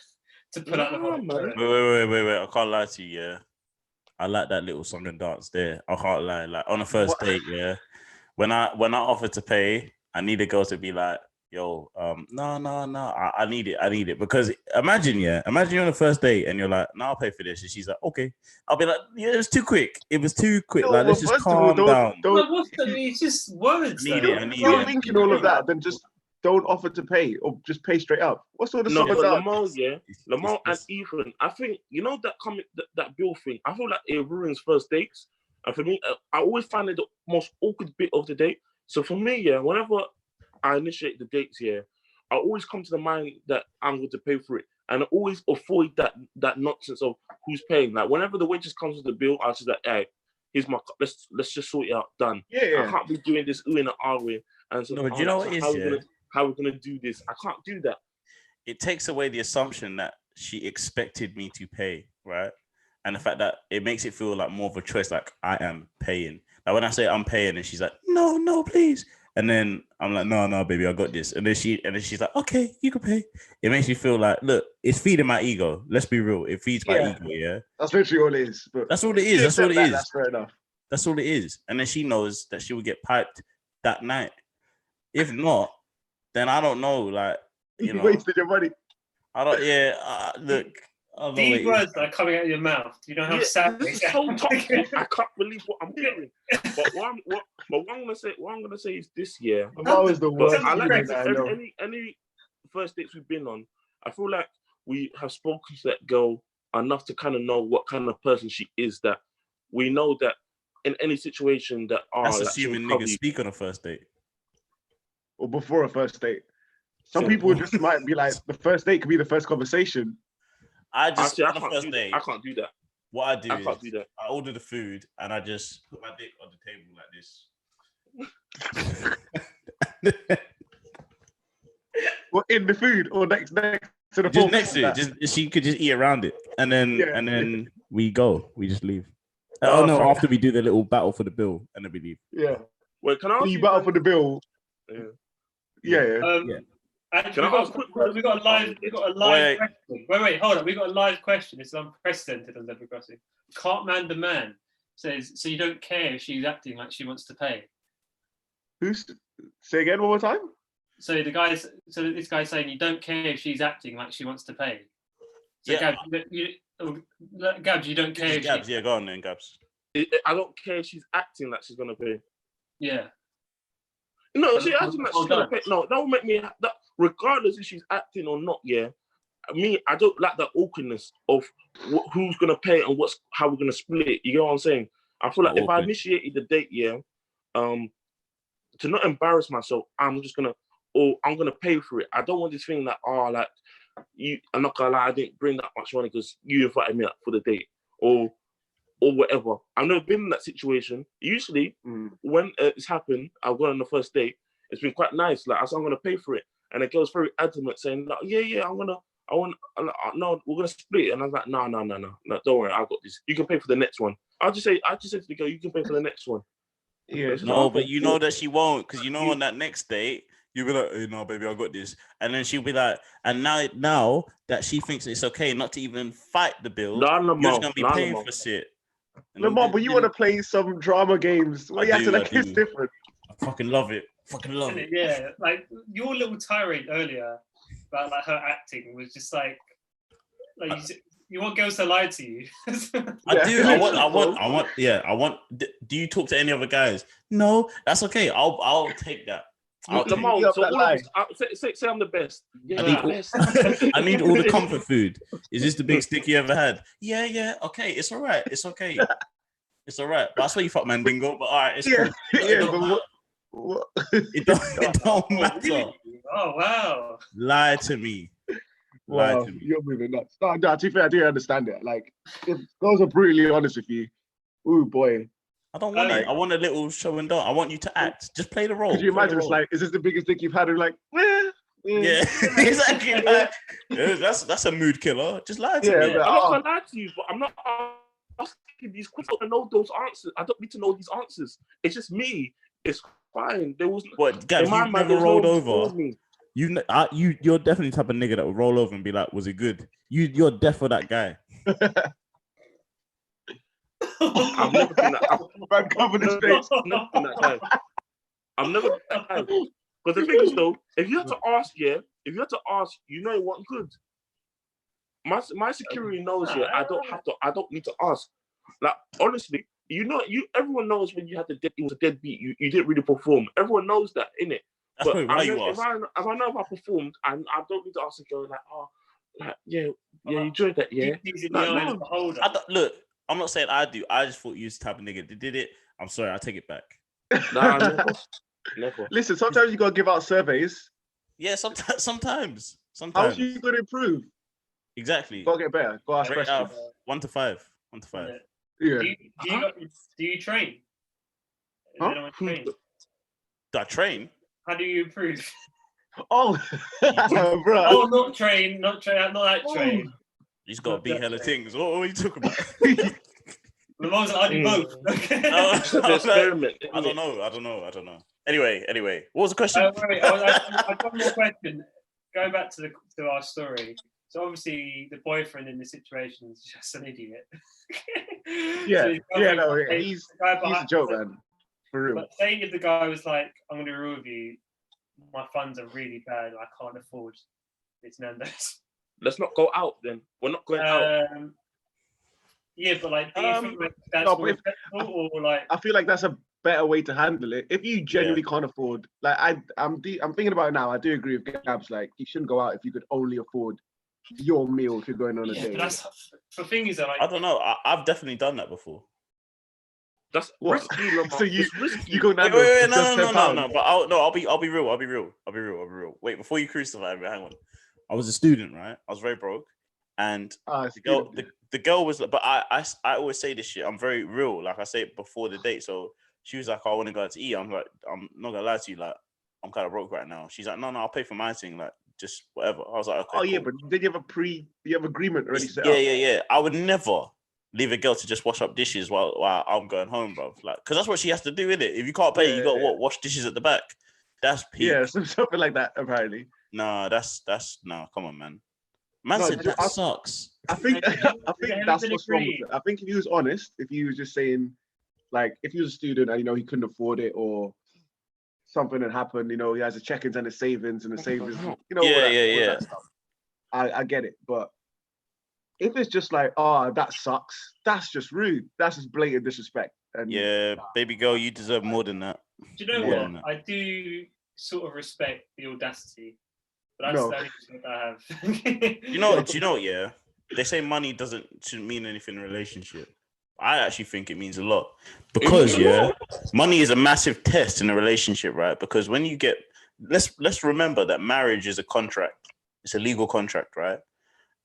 pull out the wallet." Wait! I can't lie to you. Yeah, I like that little song and dance there. I can't lie. Like on a first date, yeah. When I offer to pay, I need a girl to be like, yo, no. I need it. Because imagine you're on the first date and you're like, no, I'll pay for this. And she's like, okay. I'll be like, yeah, it was too quick. No, like, let's just calm down. It's just words. If you're thinking all of that, then just don't offer to pay or just pay straight up. What sort of song is that? Lamar and Ethan, I think, you know that bill thing, I feel like it ruins first dates. And for me, I always find it the most awkward bit of the date. So for me, yeah, whenever I initiate the dates, yeah, I always come to the mind that I'm going to pay for it. And I always avoid that nonsense of who's paying. Like whenever the waitress comes with the bill, I just like, hey, here's my let's just sort it out, done. Yeah. I can't be doing this ooh and ahhing. And so, no, but you know what it is, how we're gonna do this? I can't do that. It takes away the assumption that she expected me to pay, right? And the fact that it makes it feel like more of a choice, like I am paying. Like when I say I'm paying, and she's like, no, please. And then I'm like, no, baby, I got this. And then she's like, okay, you can pay. It makes me feel like, look, it's feeding my ego. Let's be real. It feeds my ego, yeah? That's literally all it is. But that's all it is. That's all it is. That's fair enough. That's all it is. And then she knows that she will get piped that night. If not, then I don't know. Like, you wasted your money. I don't. Yeah. Look. These words that are coming out of your mouth. Do you know how sad this is so toxic. I can't believe what I'm hearing. But what I'm gonna say is this year. That was the worst. I like any first dates we've been on. I feel like we have spoken to that girl enough to kind of know what kind of person she is. That we know that in any situation that that's assuming niggas speak on a first date or before a first date. Some people just might be like, the first date could be the first conversation. I can't do that. What I do is I order the food and I just put my dick on the table like this. What, in the food or next to the just next to it? Just she could just eat around it, and then we go. We just leave. After we do the little battle for the bill, and then we leave. Yeah. Wait, can I ask you battle for the bill? Yeah. We got a live question. Wait, hold on. We got a live question. It's unprecedented on Zebra Crossing. Cartman says, so you don't care if she's acting like she wants to pay? Say again one more time? So this guy's saying you don't care if she's acting like she wants to pay. So yeah. Gabs, you don't care. Gabs, yeah, go on then, Gabs. I don't care if she's acting like she's gonna pay. Yeah. No, she acting like she's gonna pay. No, that will make me. That regardless if she's acting or not, yeah. I don't like that awkwardness of who's gonna pay and how we're gonna split it. You know what I'm saying? I feel like if I initiated the date, yeah, to not embarrass myself, I'm gonna pay for it. I don't want this thing that I'm not gonna lie, I didn't bring that much money because you invited me up for the date or whatever. I've never been in that situation. Usually, when it's happened, I've gone on the first date. It's been quite nice. Like I said, I'm gonna pay for it, and the girl's very adamant, saying, "No, we're gonna split." And I was like, "No, don't worry, I got this. You can pay for the next one." I just said to the girl, "You can pay for the next one." Yeah. No, but you know that she won't, because on that next date, you'll be like, hey, "No, baby, I got this," and then she'll be like, and now that she thinks it's okay not to even fight the bill, you're just gonna be paying for shit. Lamar, but you want to play some drama games where you have to like it's different. I fucking love it. Yeah, like your little tirade earlier about like her acting was just like you want girls to lie to you. I do. I want. Do you talk to any other guys? No, that's okay. I'll take that. Lamar, say I'm the best. Yeah, I need all the comfort food. Is this the big stick you ever had? Yeah. Okay, it's all right. It's okay. It's all right. But that's why you fuck Mandingo. But all right, it's cool. Yeah, what? It don't matter. Oh wow! Lie to me. Wow, you're moving nuts. No, to be fair, I do understand it. Like, if girls are brutally honest with you, ooh boy. I don't want it. I want a little show and don't. I want you to act. Just play the role. Could you imagine? It's like, is this the biggest dick you've had? And like, yeah, exactly. Like, that's a mood killer. Just lie to me. I'm not gonna lie to you, but I'm not asking these questions. I don't know those answers. I don't need to know these answers. It's just me. It's fine. There was what, guys? You've never rolled over. You're definitely the type of nigga that would roll over and be like, "Was it good?" You're deaf for that guy. I've never been that. I'm covering his face. I've never been that guy. I've never been that guy. But the thing is, though, if you have to ask, you know it wasn't good. My security knows, I don't need to ask. Like, honestly, everyone knows when you had it was a deadbeat, you didn't really perform. Everyone knows that, innit? But if I know if I performed, I don't need to ask a girl you enjoyed that, yeah. Look, I'm not saying I do. I just thought you was the type of nigga that did it. I'm sorry, I take it back. Nah, never. Listen, sometimes you gotta give out surveys. Yeah, sometimes. How are you gonna improve? Exactly. Gotta get better. Go ask questions. 1 to 5. 1 to 5. Yeah. Do you train? Huh? Do I train? How do you improve? Oh, bro. Oh, not train, not that train. He's got to be hella things. What are you talking about? Lamar's like, I do both. I don't know. Anyway, what was the question? Wait, I've got one more question. Going back to our story. So obviously the boyfriend in this situation is just an idiot. He's a joke, man. For real. But say if the guy was like, I'm going to rule with you, my funds are really bad, I can't afford this Nando's. Let's not go out then. We're not going out. Yeah, but like, do you think like that's more respectful, or like? I feel like that's a better way to handle it. If you genuinely can't afford, like I'm thinking about it now. I do agree with Gabs. Like, you shouldn't go out if you could only afford your meal if you're going on a date. But the thing is that, like, I don't know. I've definitely done that before. That's risky. So you go down. Wait, no. But I'll be real. Wait, before you crucify me, hang on. I was a student, right? I was very broke, and the girl was. But I always say this shit. I'm very real. Like, I say it before the date. So she was like, "I want to go out to eat." I'm like, "I'm not gonna lie to you. Like, I'm kind of broke right now." She's like, "No, I'll pay for my thing. Like, just whatever." I was like, "Okay." Oh yeah, cool. But did you have agreement already set up? Yeah. I would never leave a girl to just wash up dishes while I'm going home, bro. Like, because that's what she has to do, innit? If you can't pay, you got to wash dishes at the back. That's peak. Yeah, something like that, apparently. No, that's no. Come on, man. Man said that sucks. I think that's what's wrong with it. I think if he was honest, if he was just saying, like, if he was a student and he couldn't afford it, or something had happened, he has the check-ins and the savings and the savings, all that stuff. I get it, but if it's just like, oh, that sucks, that's just rude. That's just blatant disrespect. And baby girl, you deserve more than that. Do you know what? I do sort of respect the audacity, but that's the only thing I have. you know what? Yeah, they say money shouldn't mean anything in a relationship. I actually think it means a lot, because money is a massive test in a relationship, right? Because when you get, let's remember that marriage is a contract. It's a legal contract, right?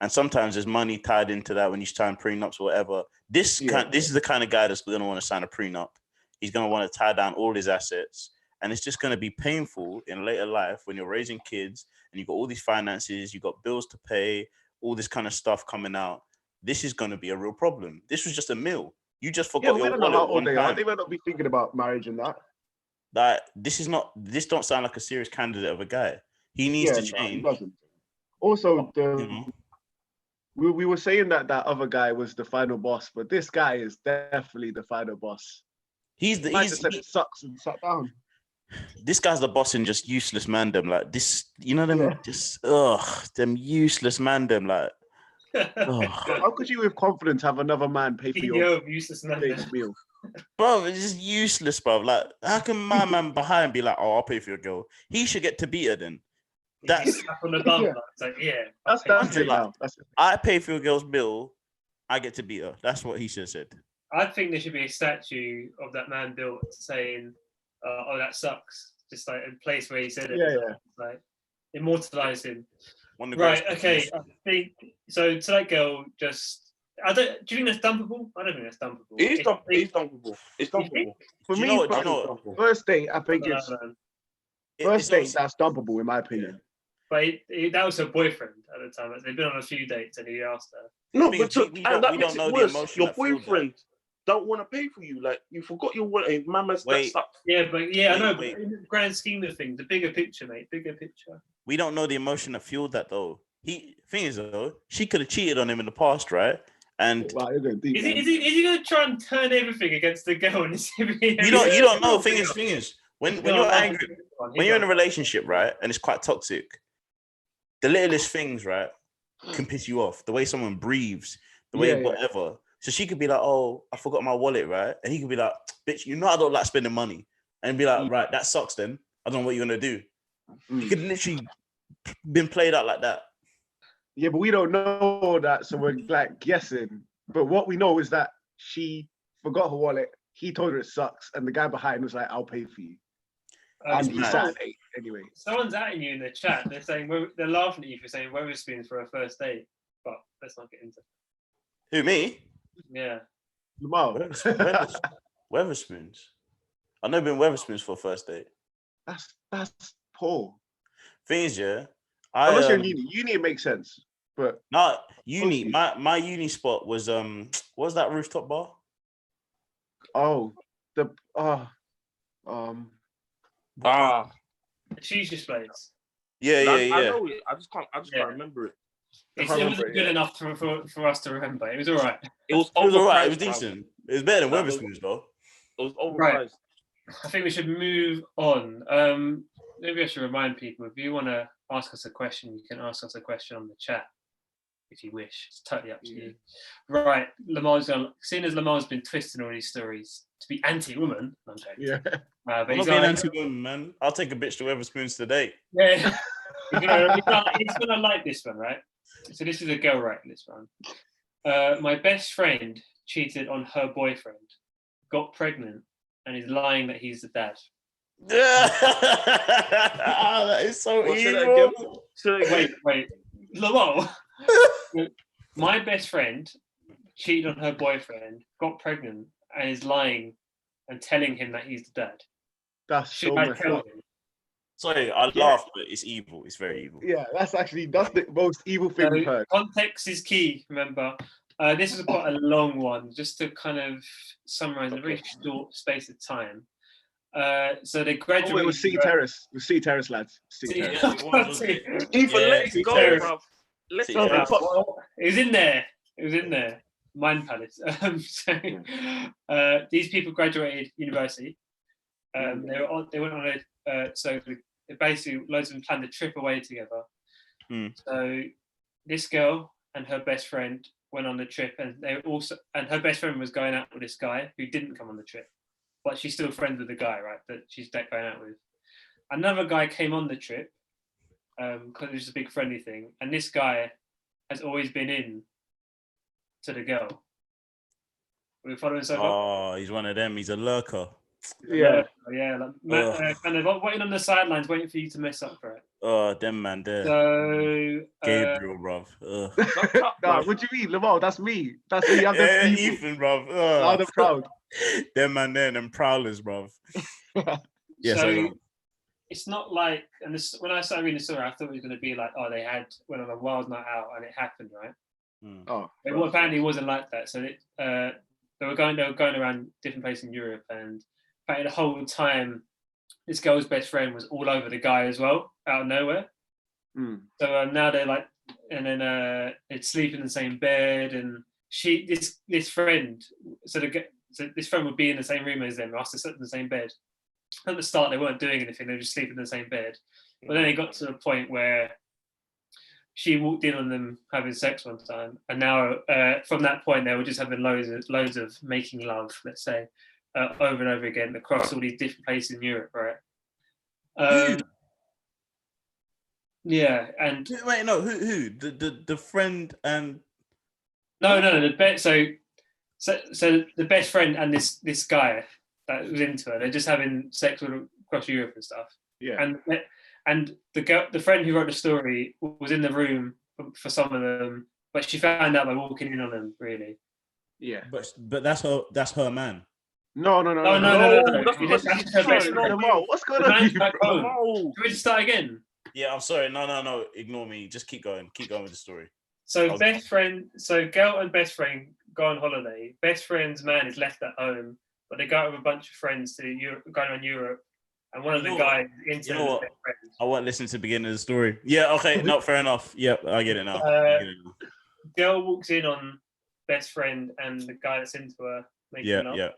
And sometimes there's money tied into that when you sign prenups or whatever. This is the kind of guy that's going to want to sign a prenup. He's going to want to tie down all his assets. And it's just going to be painful in later life when you're raising kids and you've got all these finances, you've got bills to pay, all this kind of stuff coming out. This is going to be a real problem. This was just a meal. You just forgot your wallet. How old they are. They might not be thinking about marriage and that. Like, this don't sound like a serious candidate of a guy. He needs to change. No, he doesn't. Also, we were saying that other guy was the final boss, but this guy is definitely the final boss. He said it sucks and sat down. This guy's the boss in just useless mandem, like this. Them useless mandem, like. How could you with confidence have another man pay for your useless meal? Bro, it's just useless, bro. Like, how can my man behind be like, "Oh, I'll pay for your girl"? He should get to beat her then. That's on the bum. It's like, that's it now. I pay for your girl's bill, I get to beat her. That's what he should have said. I think there should be a statue of that man built saying, "Oh, that sucks." Just like a place where he said it. Yeah. Like, immortalize him. Right. Okay. I think so. To that girl, just Do you think that's dumpable? I don't think that's dumpable. It's dumpable. It's dumpable. For Do you me, know what? first date, I think it's first date. That's dumpable in my opinion. But that was her boyfriend at the time. They've been on a few dates, and he asked her. No, but we don't know the emotion. Your boyfriend don't want to pay for you. Like, you forgot your wallet. Mama's that stuff. Yeah, but I know. But in the grand scheme of things, the bigger picture, mate. Bigger picture. We don't know the emotion that fueled that, though. Thing is, though, she could have cheated on him in the past, right? And wow, is he going to try and turn everything against the girl? And you don't know. Thing is, when you're angry, when you're in a relationship, right, and it's quite toxic, the littlest things, right, can piss you off. The way someone breathes, the way whatever. So she could be like, "Oh, I forgot my wallet," right? And he could be like, "Bitch, you know I don't like spending money," and be like, "Right, that sucks. Then I don't know what you're gonna do." He could literally been played out like that. Yeah, but we don't know that, so we're like guessing. But what we know is that she forgot her wallet. He told her it sucks, and the guy behind was like, "I'll pay for you." And he sat anyway. Someone's atting you in the chat. They're saying they're laughing at you for saying Weatherspoons for a first date. But let's not get into it. Who, me? Yeah. Lamar. Weatherspoons. I've never been Weatherspoons for a first date. That's poor. Things, yeah. Unless you're in uni. Uni makes sense. But not uni. My uni spot was what was that rooftop bar? She's just place. Yeah. I know it. I just can't remember it. It wasn't good enough for us to remember. It was all right. It was all right. It was decent. It was better than Weatherspoons, though. It was overpriced. Right. I think we should move on. Maybe I should remind people, if you want to ask us a question, you can ask us a question on the chat if you wish. It's totally up to you. Right, seeing as Lamar's been twisting all these stories to be anti-woman, I'm joking. Yeah. But I'm not being anti-woman, man. I'll take a bitch to Weatherspoons today. Yeah. He's gonna like this one, right? So this is a girl writing this one. My best friend cheated on her boyfriend, got pregnant, and is lying that he's the dad. That is so evil. Wait. Lamar. My best friend cheated on her boyfriend, got pregnant, and is lying and telling him that he's the dad. That's Should I tell him? Sorry, I laughed, but it's evil. It's very evil. Yeah, that's the most evil thing we've heard. Context is key, remember. This is quite a long one, just to kind of summarize in a very short space of time. So they graduated. It was C Terrace. It was C Terrace, lads. Even let it go, bro. Let's go. It was in there. Mind Palace. These people graduated university. They went on so basically loads of them planned a trip away together. So this girl and her best friend went on the trip, and her best friend was going out with this guy who didn't come on the trip, but she's still friends with the guy, right, that she's going out with. Another guy came on the trip because it was a big friendly thing, and this guy has always been in to the girl. We're following so far. Oh, he's one of them. He's a lurker. Yeah. Kind of waiting on the sidelines, waiting for you to mess up for it. Oh, them man there. So Gabriel, bruv. Nah, what do you mean, Lamar? That's me. That's me. I'm the Ethan, bruv. I'm proud. Them man there, them prowlers, bruv. Yeah. So it's not like, and when I started reading the story, I thought it was going to be like, oh, they went on a wild night out and it happened, right? Apparently it wasn't like that. So they were going around different places in Europe, and the whole time this girl's best friend was all over the guy as well, out of nowhere. So now they're like, and then they'd sleep in the same bed, and this friend, so this friend would be in the same room as them, asked to sleep in the same bed. At the start they weren't doing anything, they were just sleeping in the same bed. But then it got to the point where she walked in on them having sex one time, and now from that point they were just having loads of making love, let's say, over and over again across all these different places in Europe, right? Yeah, and wait, no, who the friend and no, so the best friend and this guy that was into her, they're just having sex with across Europe and stuff. Yeah, and the friend who wrote the story was in the room for some of them, But she found out by walking in on them, really. Yeah. But that's her man. No. That's her best friend. What's going on? Can we just start again? Yeah, I'm sorry. No. Ignore me. Just keep going. Keep going with the story. So girl and best friend go on holiday. Best friend's man is left at home, but they go out with a bunch of friends to Europe, going on Europe. And one of the guys into best friend. I won't listen to the beginning of the story. Yeah, okay. No, fair enough. Yep, I get it now. Girl walks in on best friend and the guy that's into her making love. Yeah.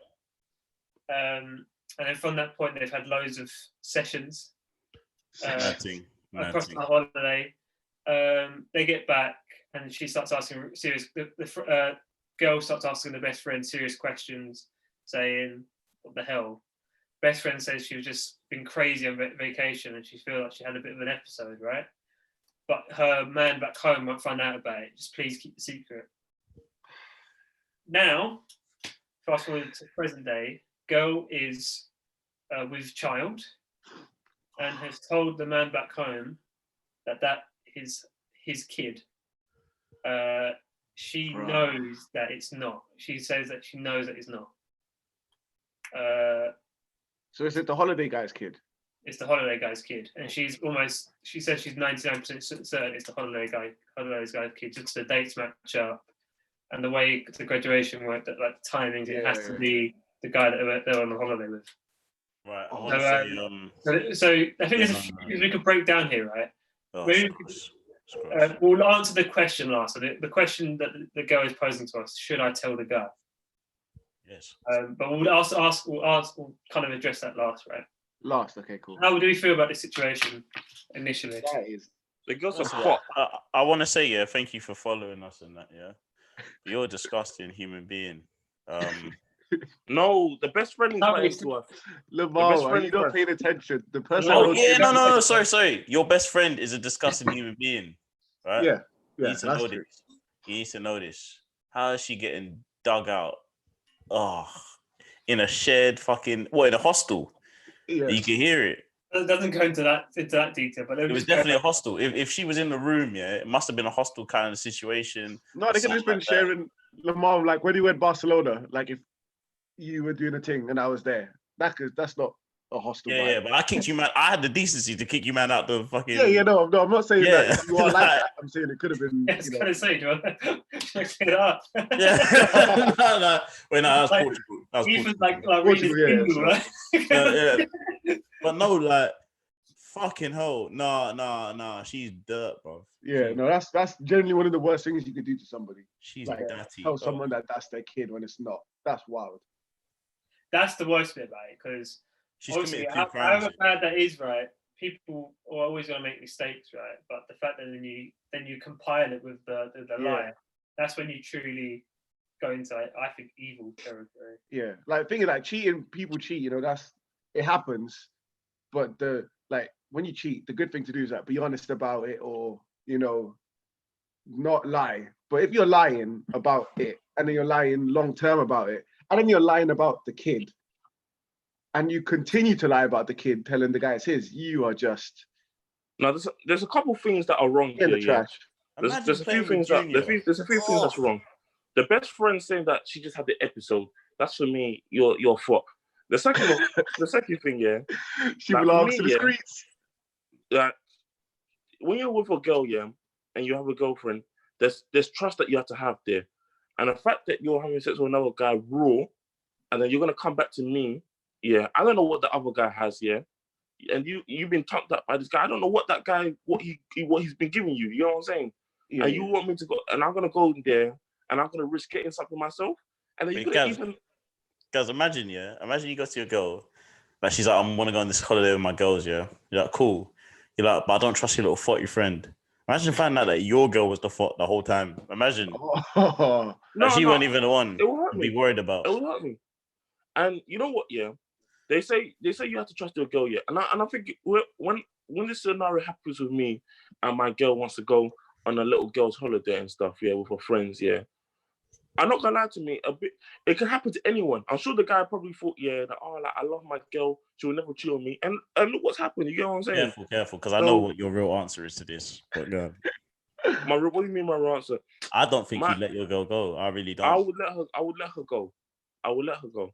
And then from that point, they've had loads of sessions across the holiday. They get back, and she starts asking serious. The girl starts asking the best friend serious questions, saying, "What the hell?" Best friend says she was just been crazy on vacation, and she feels like she had a bit of an episode, right? But her man back home won't find out about it. Just please keep the secret. Now, fast forward to present day. Girl is with child and has told the man back home that is his kid. She knows that it's not. She says that she knows that it's not. So is it the holiday guy's kid? It's the holiday guy's kid, and she says she's 99% certain it's the holiday guy's kid, just the dates match up, and the way the graduation worked, that like the timings, it has to be the guy that they're on the holiday with. Right. So I think there's a few things we could break down here, right? We'll answer the question last. So the question that the girl is posing to us: should I tell the guy? Yes. But we'll kind of address that last, right? Last, okay, cool. How do we feel about this situation initially? That is. The girls are hot. I want to say, thank you for following us in that. Yeah, you're a disgusting human being. No, the best friend is right to us. Lamar, you're not paying attention. The person. No. Sorry. Your best friend is a disgusting human being, right? Yeah. You need to know this. You need to know this. How is she getting dug out? Oh, in a shared in a hostel. Yeah. You can hear it. It doesn't go into that detail, but it was definitely a hostel. If she was in the room, it must have been a hostel kind of situation. No, they could have just been sharing Lamar, like when you went Barcelona, like if you were doing a thing and I was there. That's not a hostel. Yeah, but I kicked you man. I had the decency to kick you man out the fucking. No, I'm not saying that you are like that. I'm saying it could have been. Yeah, I was gonna say, do you want to clear it up? Yeah. No. Wait, no, that was like, Portugal. Even like Portugal, yeah. But no, fucking hell, nah. She's dirt, bro. Yeah, no, that's generally one of the worst things you could do to somebody. She's dirty. Tell someone that that's their kid when it's not. That's wild. That's the worst bit about it, because obviously, however bad that is, right? People are always going to make mistakes, right? But the fact that then you compile it with the lie, that's when you truly go into, I think, evil territory. Yeah, like thinking like cheating, people cheat. It happens, but when you cheat, the good thing to do is be honest about it, or not lie. But if you're lying about it, and then you're lying long term about it, and then you're lying about the kid, and you continue to lie about the kid, telling the guy it's his, you are just. No, there's a couple things that are wrong in the trash. There's a few things that's wrong. The best friend saying that she just had the episode. That's for me. You're fuck. The second thing, she belongs to the streets. That when you're with a girl, and you have a girlfriend, there's trust that you have to have there, and the fact that you're having sex with another guy raw, and then you're gonna come back to me, I don't know what the other guy has, and you've been tucked up by this guy. I don't know what that guy, what he's been giving you. You know what I'm saying? Yeah, and you want me to go, and I'm gonna go in there, and I'm gonna risk getting something myself, and then you're gonna even. Guys, imagine you go to your girl, like she's like, I want to go on this holiday with my girls, You're like, cool. You're like, but I don't trust your little 40 friend. Imagine finding out that your girl was the fuck the whole time. Imagine. She wasn't even the one to be worried about. It will hurt me. And you know what, They say you have to trust your girl, and I think when this scenario happens with me and my girl wants to go on a little girl's holiday and stuff, with her friends, I'm not gonna lie to me, it can happen to anyone. I'm sure the guy probably thought, I love my girl, she will never cheat on me. And look what's happened, you get what I'm saying? Careful, because I know what your real answer is to this. But What do you mean my real answer? I don't think you'd let your girl go. I really don't. I would let her go. I would let her go.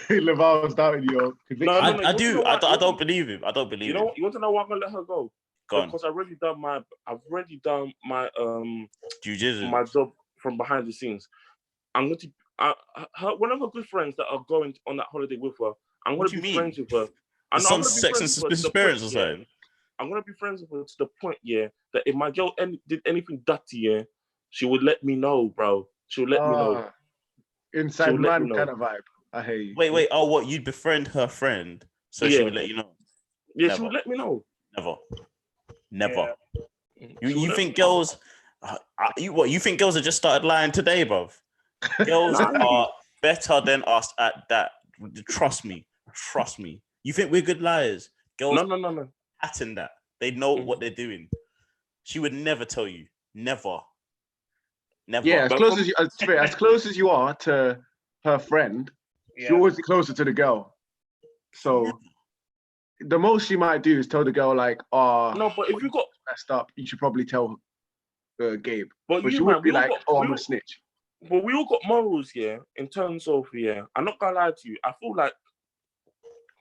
Laval's doubting your conviction. I do. I don't believe him. I don't believe him. You know what? You want to know why I'm gonna let her go? Go on. Because I've already done my Jiu-jitsu. my job from behind the scenes. I'm going to one of her good friends that are going on that holiday with her. I'm going to be friends with her. Some sex and suspicious parents or something. I'm going to be friends with her to the point, that if my girl did anything dirty, she would let me know, bro. She'll let me know. Inside man kind of vibe. I hate you. Wait. Oh, what? You'd befriend her friend so she would let you know? Yeah, she would let me know. Never. Yeah. You think girls? You think girls have just started lying today, bruv? Girls are better than us at that. Trust me. You think we're good liars? Girls, no. Pattern that. They know what they're doing. She would never tell you. Never. Yeah, as close as you are to her friend, she always be closer to the girl. So the most she might do is tell the girl like, "Oh, no, but if you got messed up, you should probably tell Gabe." But she would be like, "I'm a snitch." But we all got morals, in terms of I'm not gonna lie to you. I feel like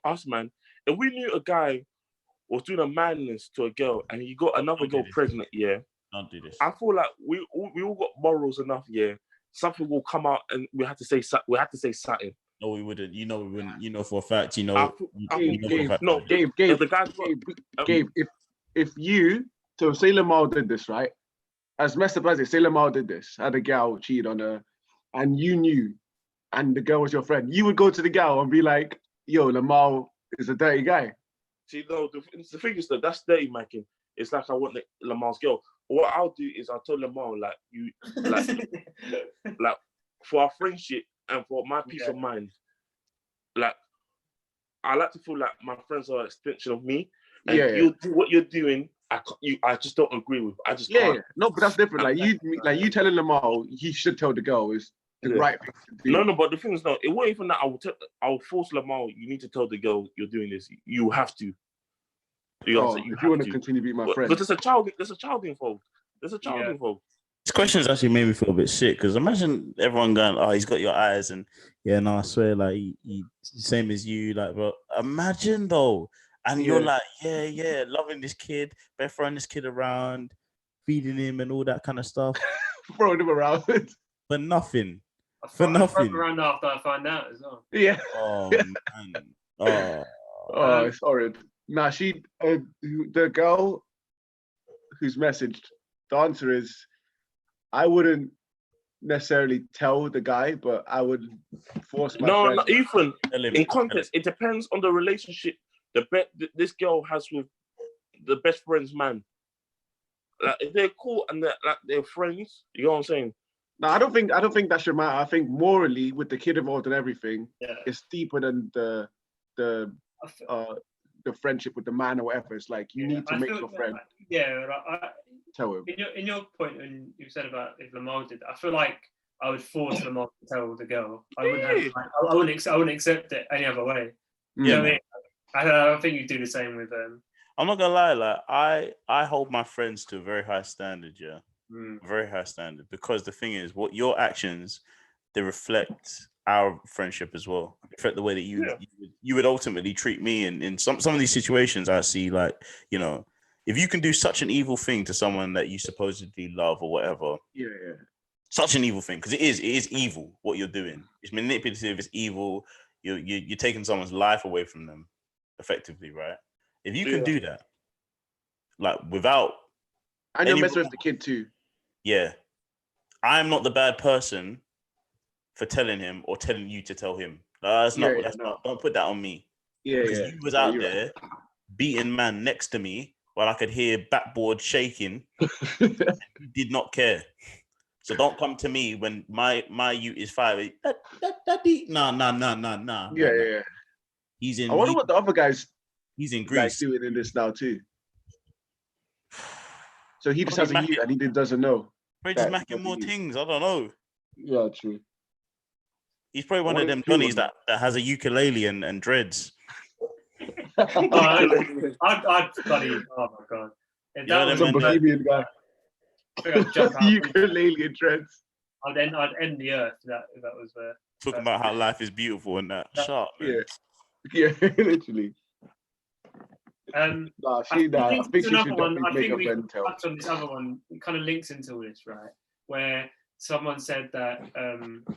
us, man, if we knew a guy was doing a madness to a girl and he got another girl pregnant, don't do this. I feel like we all got morals enough, something will come out and we have to say something. No, we wouldn't. You know, we wouldn't. You know for a fact. You know. Gabe. If you say Lamar did this, right? As messed up as it, say Lamar did this, had a gal cheat on her, and you knew, and the girl was your friend, you would go to the gal and be like, "Yo, Lamar is a dirty guy." See, no, the thing is that that's dirty, Mackin. It's like I want Lamar's girl. What I'll do is I'll tell Lamar like for our friendship and for my peace of mind, like I like to feel like my friends are an extension of me, and you do what you're doing. I just don't agree with. I just can't. No, but that's different. You telling Lamar he should tell the girl is the right thing to do. No, but the thing is, no, it wasn't even that. I will force Lamar. You need to tell the girl you're doing this. You have to. If you want to continue being my friend, because there's a child involved. There's a child involved. This question's actually made me feel a bit sick because imagine everyone going, "Oh, he's got your eyes," and I swear, like he same as you, like. But imagine though, and you're like, loving this kid, best throwing this kid around, feeding him and all that kind of stuff, throwing him around, but nothing. Around after I find out as well. Yeah. Oh man. It's horrid. Nah, the girl who's messaged, the answer is, I wouldn't necessarily tell the guy, but I would force my friend. No, Ethan, in context, it depends on the relationship this girl has with the best friend's man. Like, if they're cool and they're friends, you know what I'm saying? No, I don't think that should matter. I think morally, with the kid involved and everything, it's deeper than the friendship with the man or whatever. It's like you need to make your friend. Tell him. In your point when you said about if Lamar did, I feel like I would force Lamar to tell the girl. I wouldn't accept it any other way. You know what I mean? I think you do the same with I'm not gonna lie, like I hold my friends to a very high standard, very high standard, because the thing is, what your actions, they reflect our friendship as well. Reflect the way that you would ultimately treat me in some of these situations. I see, like, if you can do such an evil thing to someone that you supposedly love or whatever, such an evil thing, because it is evil what you're doing. It's manipulative. It's evil. You're taking someone's life away from them, effectively, right? If you can do that, like without, and you're messing with the kid too. Yeah, I'm not the bad person for telling him or telling you to tell him. That's not. Don't put that on me. Because you was out there beating man next to me while I could hear backboard shaking. You did not care. So don't come to me when my youth is 5. Nah. Yeah. He's in. I wonder what the other guys. He's in Greece. Like doing in this now too. So he just has a youth and he doesn't know. Probably just macking more things. I don't know. Yeah, true. He's probably one of them Johnnies that has a ukulele and dreads. I'd study. Oh my god. If that was some bohemian guy. I think I'd jump out. Ukulele and dreads. I'd end the earth if that was talking about how life is beautiful and that. Shut up, man. Yeah, literally. I think she should definitely make a friend tell. Touch on this other one. It kind of links into all this, right? Where someone said that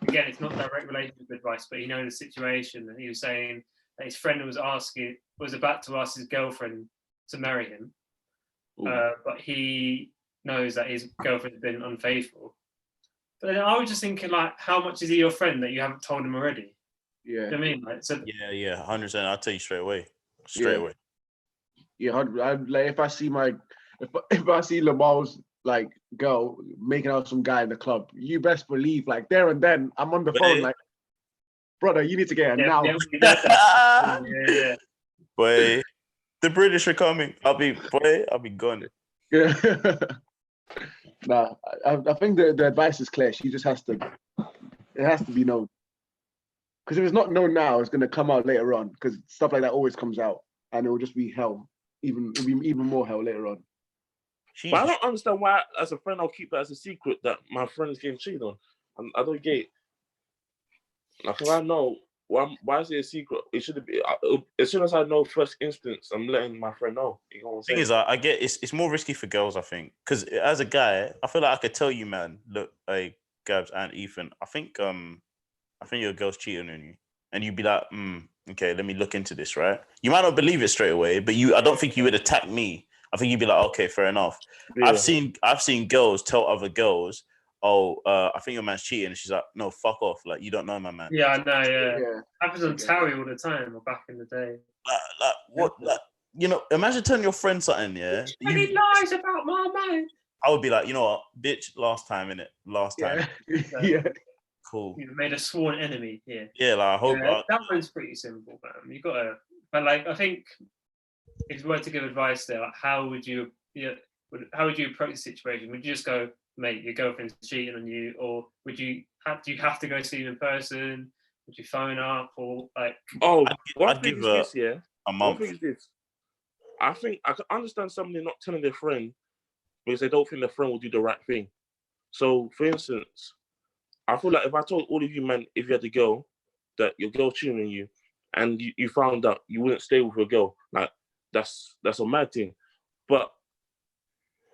again, it's not direct relationship advice, but he knows the situation, and he was saying that his friend was about to ask his girlfriend to marry him, but he knows that his girlfriend's been unfaithful. But then I was just thinking, like, how much is he your friend that you haven't told him already? Yeah. You know what I mean? Like, so, yeah, 100%. I'll tell you straight away. Away. Yeah, like if I see if I see Lamal's like girl making out some guy in the club, you best believe like there and then I'm on the phone like, brother, you need to get her now. Yeah. Boy, the British are coming. I'll be gone. Yeah. Nah, I think the advice is clear. She just has to. It has to be known. Because if it's not known now, it's gonna come out later on. Because stuff like that always comes out, and it will just be hell. It'll be even more hell later on. But I don't understand why, as a friend, I'll keep that as a secret that my friend is getting cheated on. I don't get it. Like, I know why is it a secret? It should be as soon as I know first instance, I'm letting my friend know. You know what I'm saying? Thing is, I get it's more risky for girls, I think, because as a guy, I feel like I could tell you, man. Look, like Gabs and Ethan, I think your girl's cheating on you, and you'd be like, okay, let me look into this, right? You might not believe it straight away, but I don't think you would attack me. I think you'd be like, okay, fair enough. Yeah. I've seen girls tell other girls, oh, I think your man's cheating, and she's like, no, fuck off, like you don't know my man. Yeah, I know. Yeah. Happens on Towie all the time, or back in the day. Like what? Like, you know, imagine telling your friend something, yeah. He lies about my man. I would be like, you know what, bitch, last time. Yeah. Cool. You've made a sworn enemy here. Yeah, like I hope that one's pretty simple, man. You gotta, but like I think if you were to give advice there, like how would you approach the situation? Would you just go, mate, your girlfriend's cheating on you, or do you have to go see them in person? Would you phone up, or like? Oh, I'd give a month. One thing is this. I think I can understand somebody not telling their friend because they don't think their friend will do the right thing. So, for instance, I feel like if I told all of you, man, if you had a girl, that your girl cheating on you, and you found out you wouldn't stay with your girl, like that's a mad thing. But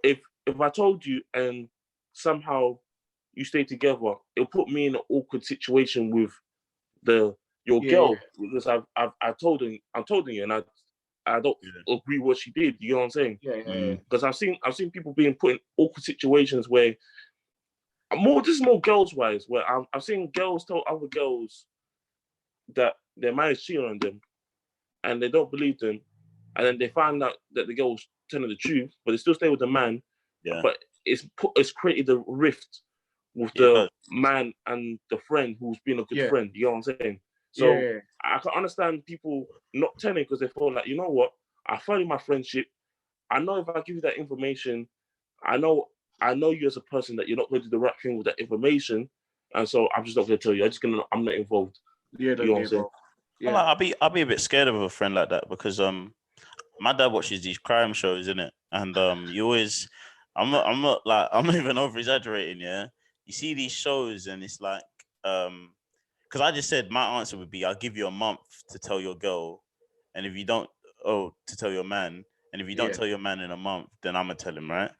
if I told you and somehow you stay together, it'll put me in an awkward situation with your girl because I'm told you, and I don't agree with what she did. You know what I'm saying? Yeah. Because I've seen people being put in awkward situations where. This is more girls wise, where I've seen girls tell other girls that their man is cheating on them, and they don't believe them, and then they find out that the girl's telling the truth, but they still stay with the man. Yeah. But it's created a rift with the man and the friend who's been a good friend. You know what I'm saying? So I can understand people not telling because they feel like, you know what, I value my friendship. I know if I give you that information, I know you as a person that you're not going to do the right thing with that information, and so I'm just not going to tell you. I'm not involved. Yeah, you know what I'm saying? Yeah. I'll be a bit scared of a friend like that because my dad watches these crime shows, innit? And you always, I'm not even over exaggerating. Yeah, you see these shows and it's like because I just said my answer would be I'll give you a month to tell your girl, and if you don't, to tell your man, and if you don't tell your man in a month, then I'm gonna tell him, right?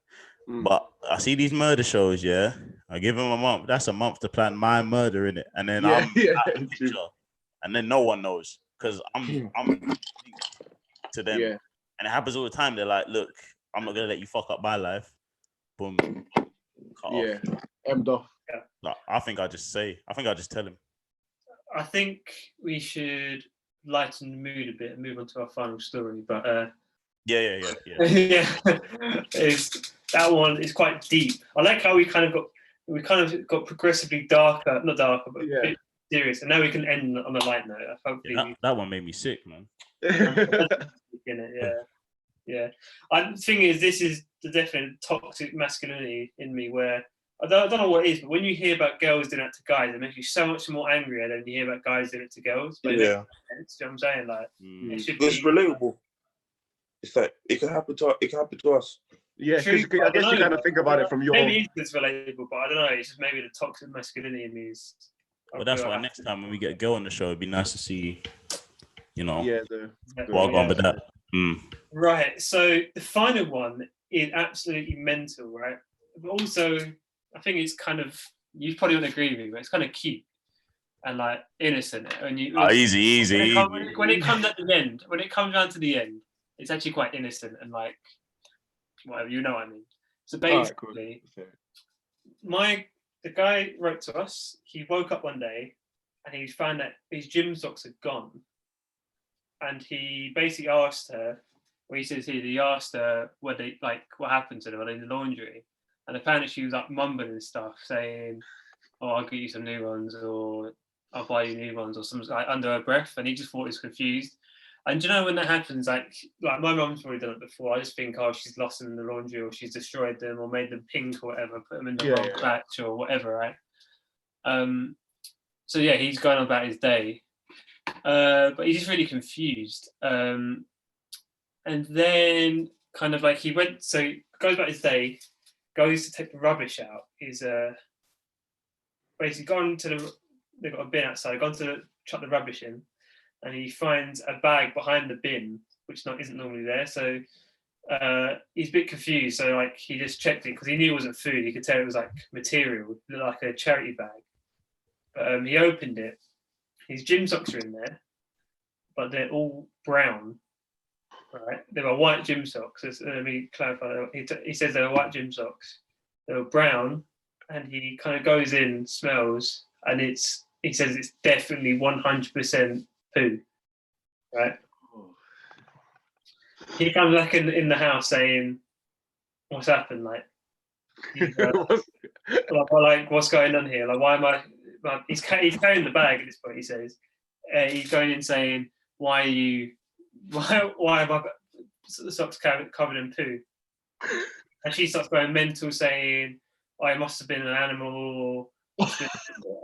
But I see these murder shows, I give him a month. That's a month to plan my murder in it, and then I'm picture, and then no one knows because I'm to them, and it happens all the time. They're like, "Look, I'm not gonna let you fuck up my life." Boom, cut off. Emmed off. Like, I think I just tell him. I think we should lighten the mood a bit and move on to our final story, but. Yeah. That one is quite deep. I like how we kind of got progressively darker, not darker, but a bit serious. And now we can end on a light note. Hopefully, that one made me sick, man. Yeah. The thing is, this is the definite toxic masculinity in me, where I don't know what it is, but when you hear about girls doing that to guys, it makes you so much more angrier than you hear about guys doing it to girls. But you know what I'm saying? Like, it's relatable. It's like it can happen to us. Yeah, because I guess you kind of think about it from your. Maybe it's relatable, but I don't know. It's just maybe the toxic masculinity in me is. Well, that's why next time when we get a girl on the show, it'd be nice to see, what on with that. Right. So the final one is absolutely mental, right? But also, I think it's kind of, you probably wouldn't agree with me, but it's kind of cute and like innocent. And easy. When it comes at the end, when it comes down to the end, it's actually quite innocent and like whatever, you know what I mean. So basically, the guy wrote to us. He woke up one day and he found that his gym socks had gone, and he basically asked her. Well, he says here he asked her what happened to them. Are they in the laundry? And apparently she was like mumbling and stuff, saying, "Oh, I'll get you some new ones," or "I'll buy you new ones," or something like under her breath. And he just thought he was confused. And do you know when that happens, like my mum's probably done it before. I just think, oh, she's lost them in the laundry, or she's destroyed them, or made them pink, or whatever, put them in the wrong batch, or whatever, right? So yeah, he's going on about his day, but he's just really confused. And then kind of like he goes about his day, goes to take the rubbish out. He's basically gone to they've got a bin outside, gone to chuck the rubbish in. And he finds a bag behind the bin, which isn't normally there. So he's a bit confused. So like he just checked it because he knew it wasn't food. He could tell it was like material, like a charity bag. But he opened it. His gym socks are in there, but they're all brown. Right? They were white gym socks. Let me clarify. He says they were white gym socks. They were brown, and he kind of goes in, smells, and he says it's definitely 100%. Poo, right? He comes back in the house saying, "What's happened? Like, what's going on here? Like, why am I?" Like, he's carrying the bag at this point. He says, he's going in saying, "Why have I got the socks covered in poo?" And she starts going mental, saying, "Oh, it must have been an animal."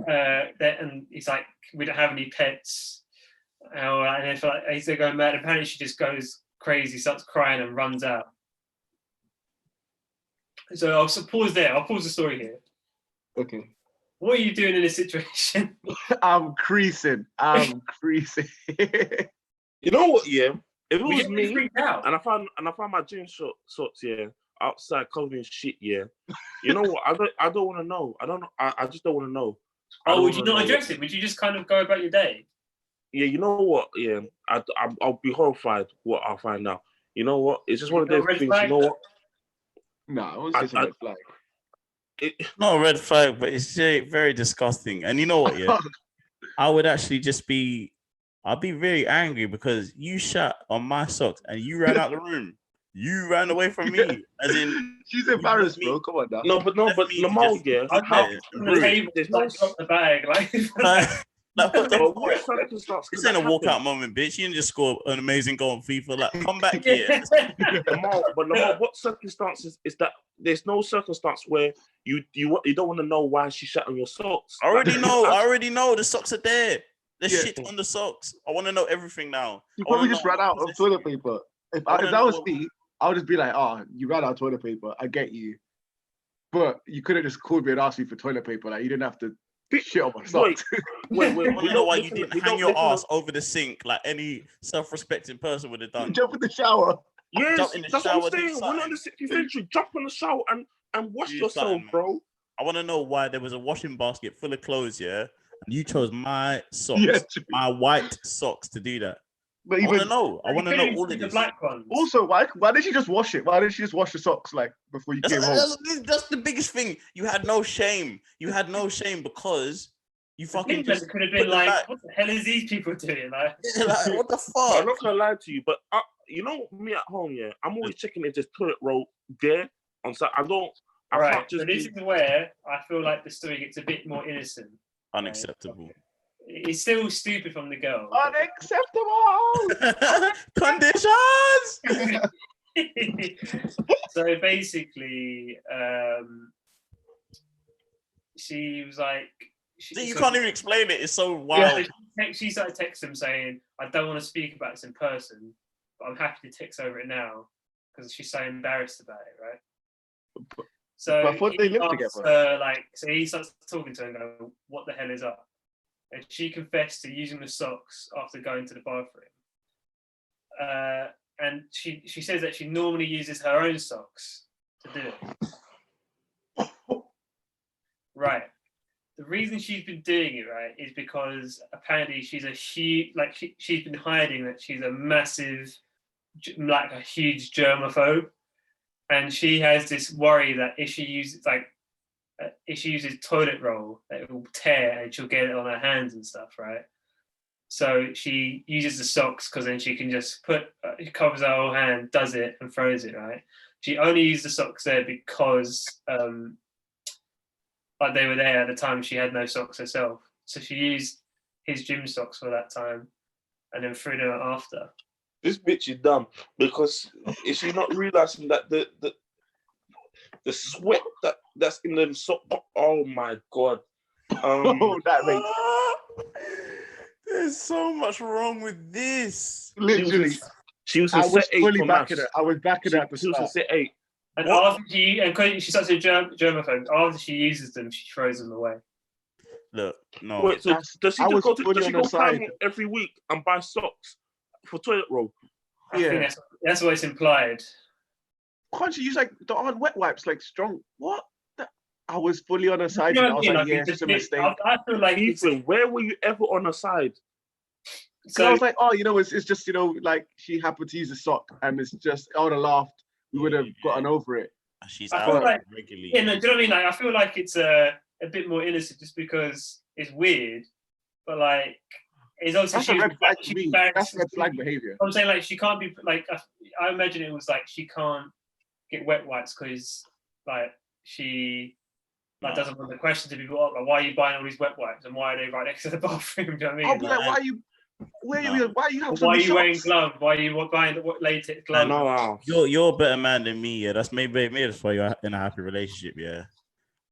And he's like, "We don't have any pets." And if he's going mad, apparently she just goes crazy, starts crying, and runs out. So I'll pause there. I'll pause the story here. Okay. What are you doing in this situation? I'm creasing. You know what? Yeah, if it was me, and I found my gym shorts, outside covered in shit, You know what? I don't want to know. I don't know. I just don't want to know. Oh, would you not address it? Would you just kind of go about your day? Yeah, you know what? Yeah, I'll be horrified what I'll find out. You know what? It's just one of those things. You know what? No, it was just a red flag. Not a red flag, but it's very disgusting. And you know what? Yeah, I would actually I'd be very angry because you shot on my socks and you ran out the room. You ran away from me. As in, she's embarrassed, bro. Come on now. No, but Lamal, yeah. There's no drop the bag, like. What the fuck? This ain't a walkout moment, bitch. You didn't just score an amazing goal on FIFA. Like, come back here. Lamar, what circumstances is that? There's no circumstance where you don't want to know why she shat on your socks. I already know. The socks are there. There's shit on the socks. I want to know everything now. You probably just ran out of toilet paper. If that was me, I would just be like, "Oh, you ran out of toilet paper. I get you." But you could have just called me and asked me for toilet paper. Like, you didn't have to shit on my socks. Wait. You know why you didn't hang your ass over the sink like any self-respecting person would have done? Jump in the shower. Yes, that's what I'm saying. We're not in the 16th century. Jump in the shower and wash yourself, bro. I want to know why there was a washing basket full of clothes, and you chose my socks, my white socks, to do that. But I want to know. I want to know all of this. Black ones. Also, why did she just wash it? Why didn't she just wash the socks like before you came home? That's the biggest thing. You had no shame. You had no shame because you fucking just could have been like, what the hell is these people doing? Like, what the fuck? I'm not gonna lie to you, but you know me at home, I'm always checking if there's toilet roll there on site. I can't just. So this is where I feel like the story gets a bit more innocent. Unacceptable. It's still stupid from the girl. Unacceptable. Conditions. So basically, she was like, you can't even explain it. It's so wild. Yeah, she started texting him saying, "I don't want to speak about this in person, but I'm happy to text over it now because she's so embarrassed about it, right? So But I thought they lived together. So he starts talking to her and going, "What the hell is up?" And she confessed to using the socks after going to the bathroom. And she says that she normally uses her own socks to do it. Right. The reason she's been doing it, right, is because apparently she's a huge, she's been hiding that she's a massive, a huge germaphobe, and she has this worry that if she uses toilet roll, that it will tear and she'll get it on her hands and stuff, right? So she uses the socks because then she can just it covers her whole hand, does it, and throws it, right? She only used the socks there because they were there at the time. She had no socks herself, so she used his gym socks for that time, and then threw them after. This bitch is dumb because is she not realizing that the sweat that's in them socks? Oh my god! That makes. There's so much wrong with this. Literally, she was I was set 8 fully for backing maths. her. I was backing her at the She was start. a set 8. And after she starts with germaphones, after she uses them, she throws them away. Look, no. Wait, so does she I go was Primark every week and buy socks for toilet roll? I think that's what it's implied. Can't you use there aren't wet wipes strong? What? I was fully on her side. You know I was what I mean? yeah, it's a mistake. I feel like Ethan, where were you ever on her side? So I was like, oh, it's just she happened to use a sock, and it's just I would have laughed. We would have gotten over it. She's I out feel like, regularly. do you know what I mean? I feel like it's a bit more innocent just because it's weird, but it's obviously That's a red flag to me. That's red flag behavior. I'm saying she can't be I imagine it was she can't get wet wipes because she doesn't want the question to be brought up. Why are you buying all these wet wipes and why are they right next to the bathroom? Do you know what I mean? I'll be why are you? Why are you have so why are many you wearing socks? gloves? Why are you buying latex gloves? No. You're a better man than me. Yeah, that's maybe that's why you're in a happy relationship. Yeah,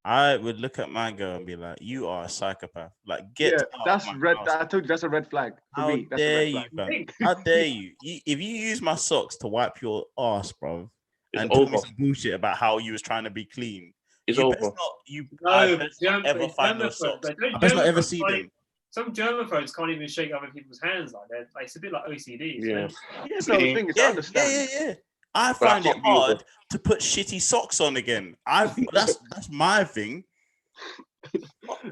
I would look at my girl and be like, "You are a psychopath." Get out that's of my red. house. I told you that's a red flag for me. That's a red flag. You, How dare you? If you use my socks to wipe your ass, bro, and over. tell me some bullshit about how you was trying to be clean, it's over. I best not ever find those socks. I best not ever see them. Some germaphobes can't even shake other people's hands like that. It's a bit like OCD. Yeah. No, the thing is, I understand. Yeah. I find it hard to put shitty socks on again. That's my thing.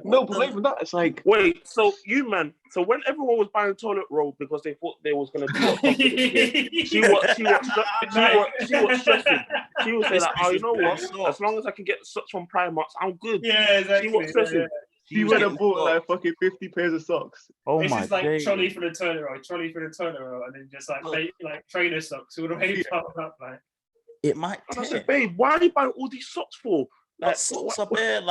No, but not even that. It's wait. So when everyone was buying toilet roll because they thought they was gonna do it, she was stressing. She was saying oh, you know what? As long as I can get socks from Primark, I'm good. Yeah, exactly. She was stressing. Yeah. She would have bought fucking 50 pairs of socks. Oh this my is days. trolley for the toilet roll, and then just trainer socks all the way up. It might. And I said, babe, why are you buying all these socks for? Socks are bare,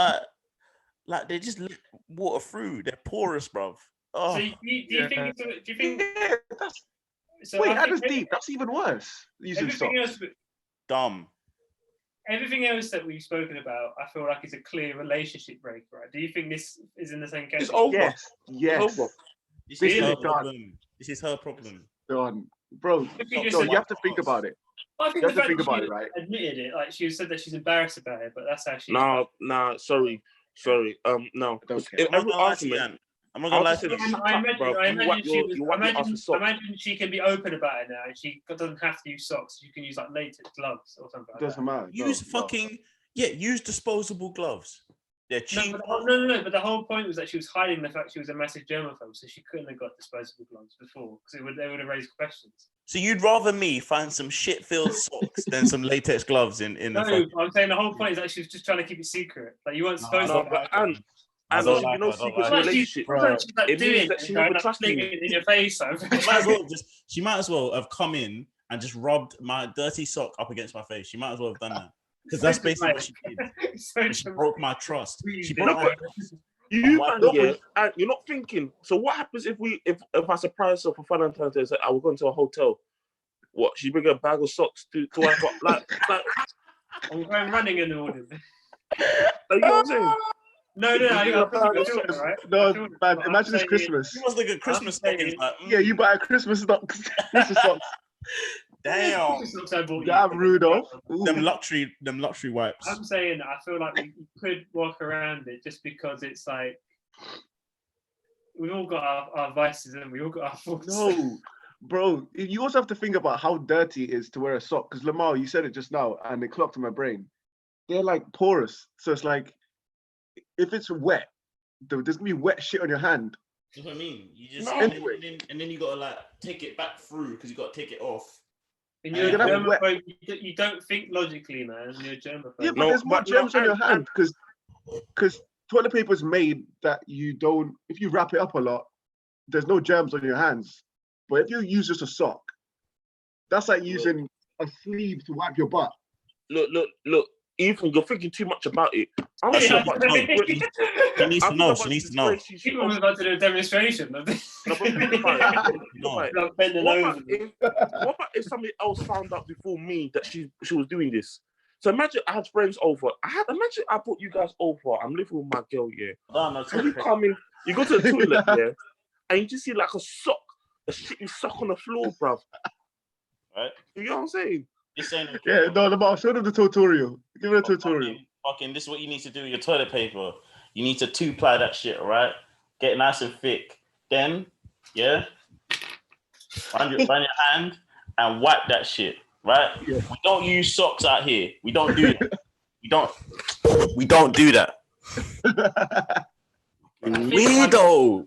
they just let water through. They're porous, bruv. Oh. So do you think? Yeah, that's deep. That's even worse. Using socks. Dumb. Everything else that we've spoken about, I feel like is a clear relationship break, right? Do you think this is in the same case? It's over. Yes. It's over. This is her problem. This is her problem. Done. Bro, you have to think about it. I think you have to think about it, right? Admitted it. She said that she's embarrassed about it, but that's actually No, sorry. No. Every argument. I'm not gonna lie to you. I imagine she can be open about it now, and she doesn't have to use socks. You can use latex gloves or something. Doesn't matter. Use disposable gloves. They're cheap. No. But the whole point was that she was hiding the fact she was a massive germaphobe, so she couldn't have got disposable gloves before because they would have raised questions. So you'd rather me find some shit-filled socks than some latex gloves in No, I'm saying the whole point is that she was just trying to keep it secret. You weren't supposed to. And secret relationship. It means that she never trusted me. In your face. She might as well have come in and just rubbed my dirty sock up against my face. She might as well have done that. Because that's basically what she did. She broke my trust. And you're not thinking. So what happens if I surprise her for Valentine's Day and say I will go into a hotel? What? She bring a bag of socks to wipe up I'm going running in the morning. You know what I'm saying? No, man, imagine it's Christmas. It was like a Christmas stockings. Yeah, you buy a Christmas socks. Damn. Damn, Rudolph. Them luxury wipes. I'm saying I feel like we could walk around it just because it's like we've all got our vices and we all got our faults. No, bro. You also have to think about how dirty it is to wear a sock. Because Lamar, you said it just now, and it clocked in my brain. They're like porous, so it's like if it's wet, there's gonna be wet shit on your hand. That's what I mean. You just Anyway. and then you gotta like take it back through because you gotta take it off. And you're a germaphobe. You don't think logically, man. You're a germaphobe. Yeah, but there's more germs on your hand because toilet paper is made that you don't. If you wrap it up a lot, there's no germs on your hands. But if you use just a sock, that's like using a sleeve to wipe your butt. Look. Ethan, you're thinking too much about it. She needs to know. She needs to know. People was about to do a demonstration. What about if somebody else found out before me that she was doing this? So imagine I had friends over. Imagine I brought you guys over. I'm living with my girl, yeah. And you come in, you go to the toilet, yeah, and you just see like a shitty sock on the floor, bruv. Right? You know what I'm saying? Yeah, no, show them the tutorial. Give it a tutorial. Fucking, this is what you need to do with your toilet paper. You need to 2-ply that shit, all right? Get it nice and thick. Then, yeah, find your hand and wipe that shit, right? Yeah. We don't use socks out here. We don't do that. We don't do that. Weirdo.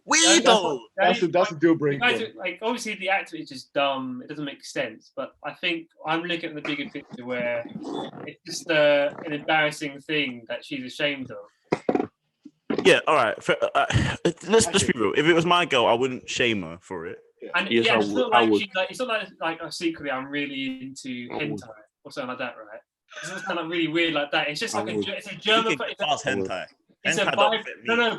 That's a deal breaker. Like, obviously, the actor is just dumb. It doesn't make sense. But I think I'm looking at the bigger picture where it's just an embarrassing thing that she's ashamed of. Yeah, all right. Let's be real. If it was my girl, I wouldn't shame her for it. And yes, yeah, it's not like secretly I'm really into hentai or something like that, right? It's not kind of really weird like that. It's just like it's a German. It's hentai. It's but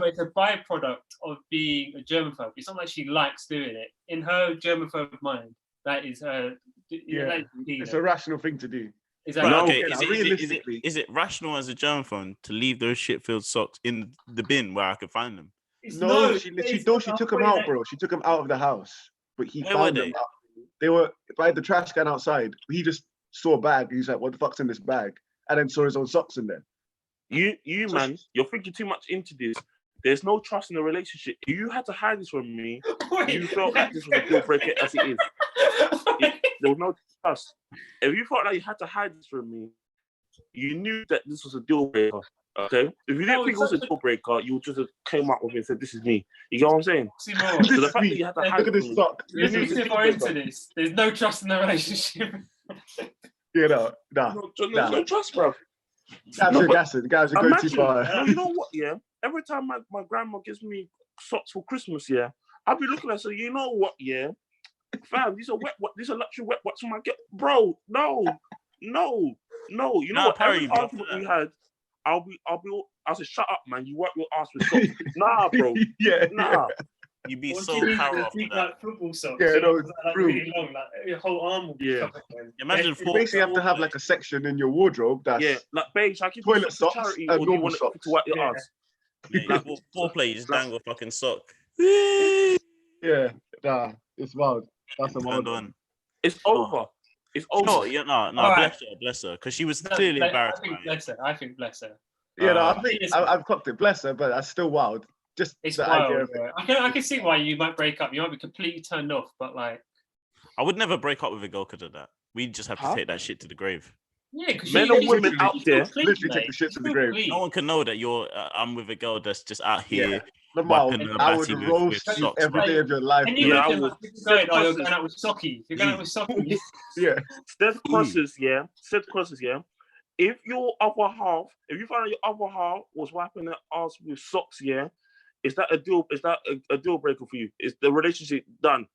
it's a byproduct of being a germaphobe. It's not like she likes doing it. In her germaphobe mind, that is her. Yeah, it's a rational thing to do. Exactly. But, okay, is it rational as a germaphobe to leave those shit-filled socks in the bin where I could find them? She took them out, bro. She took them out of the house, but he found them. They were by the trash can outside. He just saw a bag. He's like, "What the fuck's in this bag?" And then saw his own socks in there. Man, you're thinking too much into this. There's no trust in the relationship. If you had to hide this from me, you felt like this was a deal breaker as it is. There was no trust. If you felt like you had to hide this from me, you knew that this was a deal breaker. Okay? If you didn't think it was a deal breaker, you would just have came out with it and said, "This is me." You get what I'm saying? So the fact that you had to hide look at this sock. There's no trust in the relationship. Nah. No trust, bro. Guys are going too far. No, you know what? Yeah, every time my grandma gives me socks for Christmas, yeah, I'll be looking at her. So you know what? Yeah, fam, these are luxury wet wipes for my girl, bro. No. You know what? Every argument we had, I'll say, "Shut up, man. You wipe your ass with socks." Nah, bro. Nah. You'd be so power after that. Like football socks. Yeah, no, it's true. Really long, like your whole arm will be covered. Imagine you basically have to have like a section in your wardrobe that's like beige. I keep toilet socks charity, and or do you normal want socks. to wipe your ass? Like foreplay, you just dangle a fucking sock. Yeah, nah, it's wild. That's a wild one. It's over. It's over. No, bless her, because she was clearly embarrassed. I think bless her. Yeah, no, I think I've clocked it. Bless her, but that's still wild. Just it's wild. I can see why you might break up. You might be completely turned off, but like, I would never break up with a girl because of that. We just have to take that shit to the grave. Yeah, because men and women out there literally take the shit to the grave. No one can know that I'm with a girl that's just out here. I would roast you every day of your life. And you you're going out with Socky. You're going out with Socky. Yeah. Said crosses, yeah. If your other half, if you find out your other half was wiping their ass with socks, yeah, is that a deal breaker for you? Is the relationship done?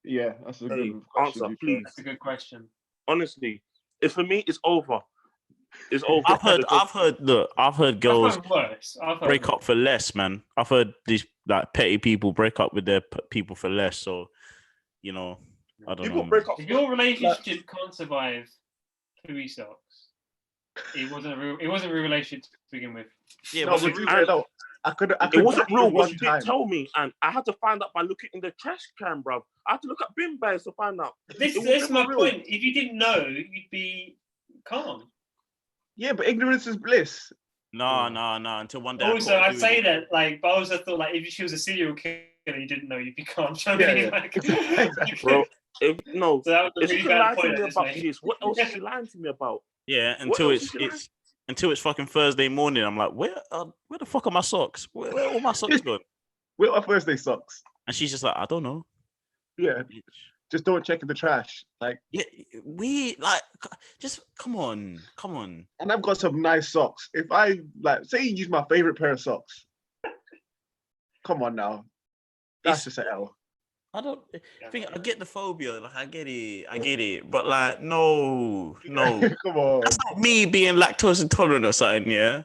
Yeah, that's a good answer, please. That's a good question. Honestly, for me, it's over. It's over. I've heard girls break up for less, man. I've heard these like petty people break up with their people for less. So, I don't know. If your relationship can't survive Pooey socks, it wasn't a real relationship to begin with. Yeah, I could. It wasn't real, but one you time. didn't tell me, and I had to find out by looking in the trash can, bro. I had to look at bin bags to find out. This is my point. If you didn't know, you'd be calm. Yeah, but ignorance is bliss. No. Until one day. Also, I'd say that, like, but I also thought, like, if she was a serial killer, you didn't know, you'd be calm. Bro. If no, so that was if she can lie to me about this, what else is she lying to me about? Yeah, until it's fucking Thursday morning. I'm like, where the fuck are my socks? Where all my socks gone? Where are Thursday socks? And she's just like, I don't know. Yeah, just don't check in the trash. Like, yeah, we like just come on. And I've got some nice socks. If I like, say you use my favorite pair of socks, come on now, that's just an L. I don't think I get the phobia. Like I get it, but like no. Come on. That's not me being lactose intolerant or something, yeah.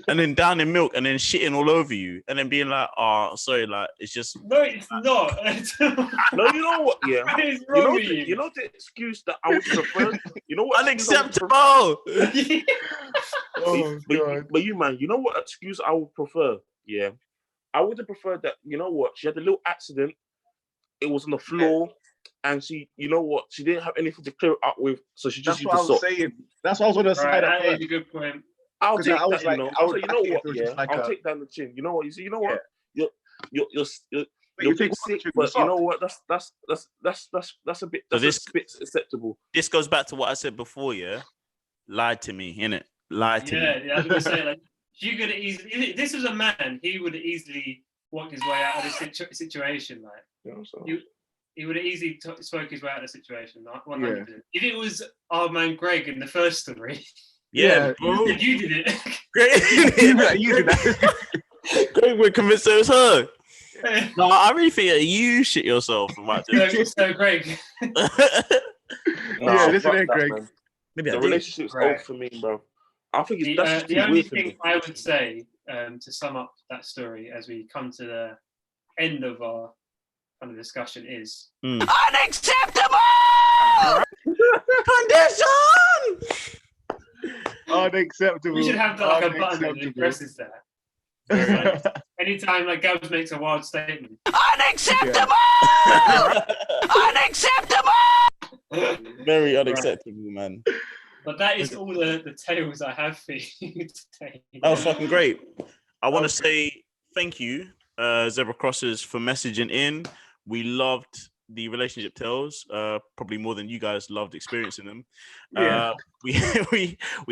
And then down in milk and then shitting all over you, and then being like, "Oh, sorry," like it's just. No, it's not. No, you know what? Yeah, what is wrong with you? You know the excuse that I would prefer. You know what? Unacceptable. But you, man, you know what excuse I would prefer? Yeah, I would have preferred that. You know what? She had a little accident. It was on the floor, and she, you know what? She didn't have anything to clear it up with, so she just used the sock. Saying. That's what I was on the side. That is a good point. I'll take that. You know, I'll say, you know what? Yeah, I'll take down the chin. You know what? You see, you know what? You're sick, but you know what? That's a bit. That's a bit acceptable. This goes back to what I said before. Yeah, lied to me, innit? Lied to me. Yeah, I was gonna say, like, you could easily. If this was a man, he would have easily walked his way out of this situation. Like, he would have easily spoke his way out of the situation. Like, 100%. If it was our man Greg in the first story, yeah, you did it. Greg, you did that. Greg would convince it was her. No, I really think that you shit yourself about this. So Greg. Listen here, Greg. Man. Maybe the relationship's old for me, bro. I think it's the only thing I would say to sum up that story as we come to the end of our kind of discussion is unacceptable condition. Unacceptable. We should have like a button that addresses that. Like, anytime like Gabs makes a wild statement, unacceptable, unacceptable. Very unacceptable, man. But that is all the tales I have for you today. That was fucking great. I want to say thank you, Zebra Crossers, for messaging in. We loved the relationship tales, probably more than you guys loved experiencing them. We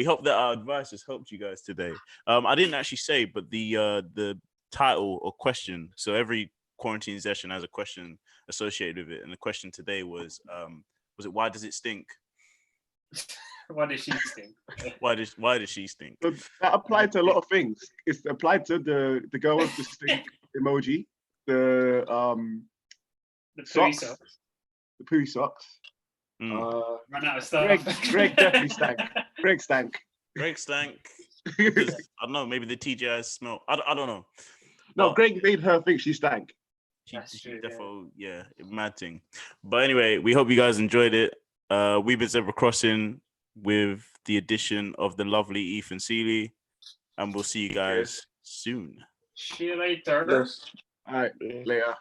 hope that our advice has helped you guys today. I didn't actually say, but the title or question. So every quarantine session has a question associated with it, and the question today was it why does it stink? Why does she stink? Why does she stink? But that applied to a lot of things. It's applied to the girl with the stink emoji, the socks, the poo socks. Run out of stuff. Greg definitely stank. Greg stank. I don't know. Maybe the TGI smell. I don't know. No, Greg made her think she stank. That's true, definitely, mad thing. But anyway, we hope you guys enjoyed it. We've been Zebra Crossing with the addition of the lovely Ethan Seeley, and we'll see you guys soon. See you later. Yes. All right, later.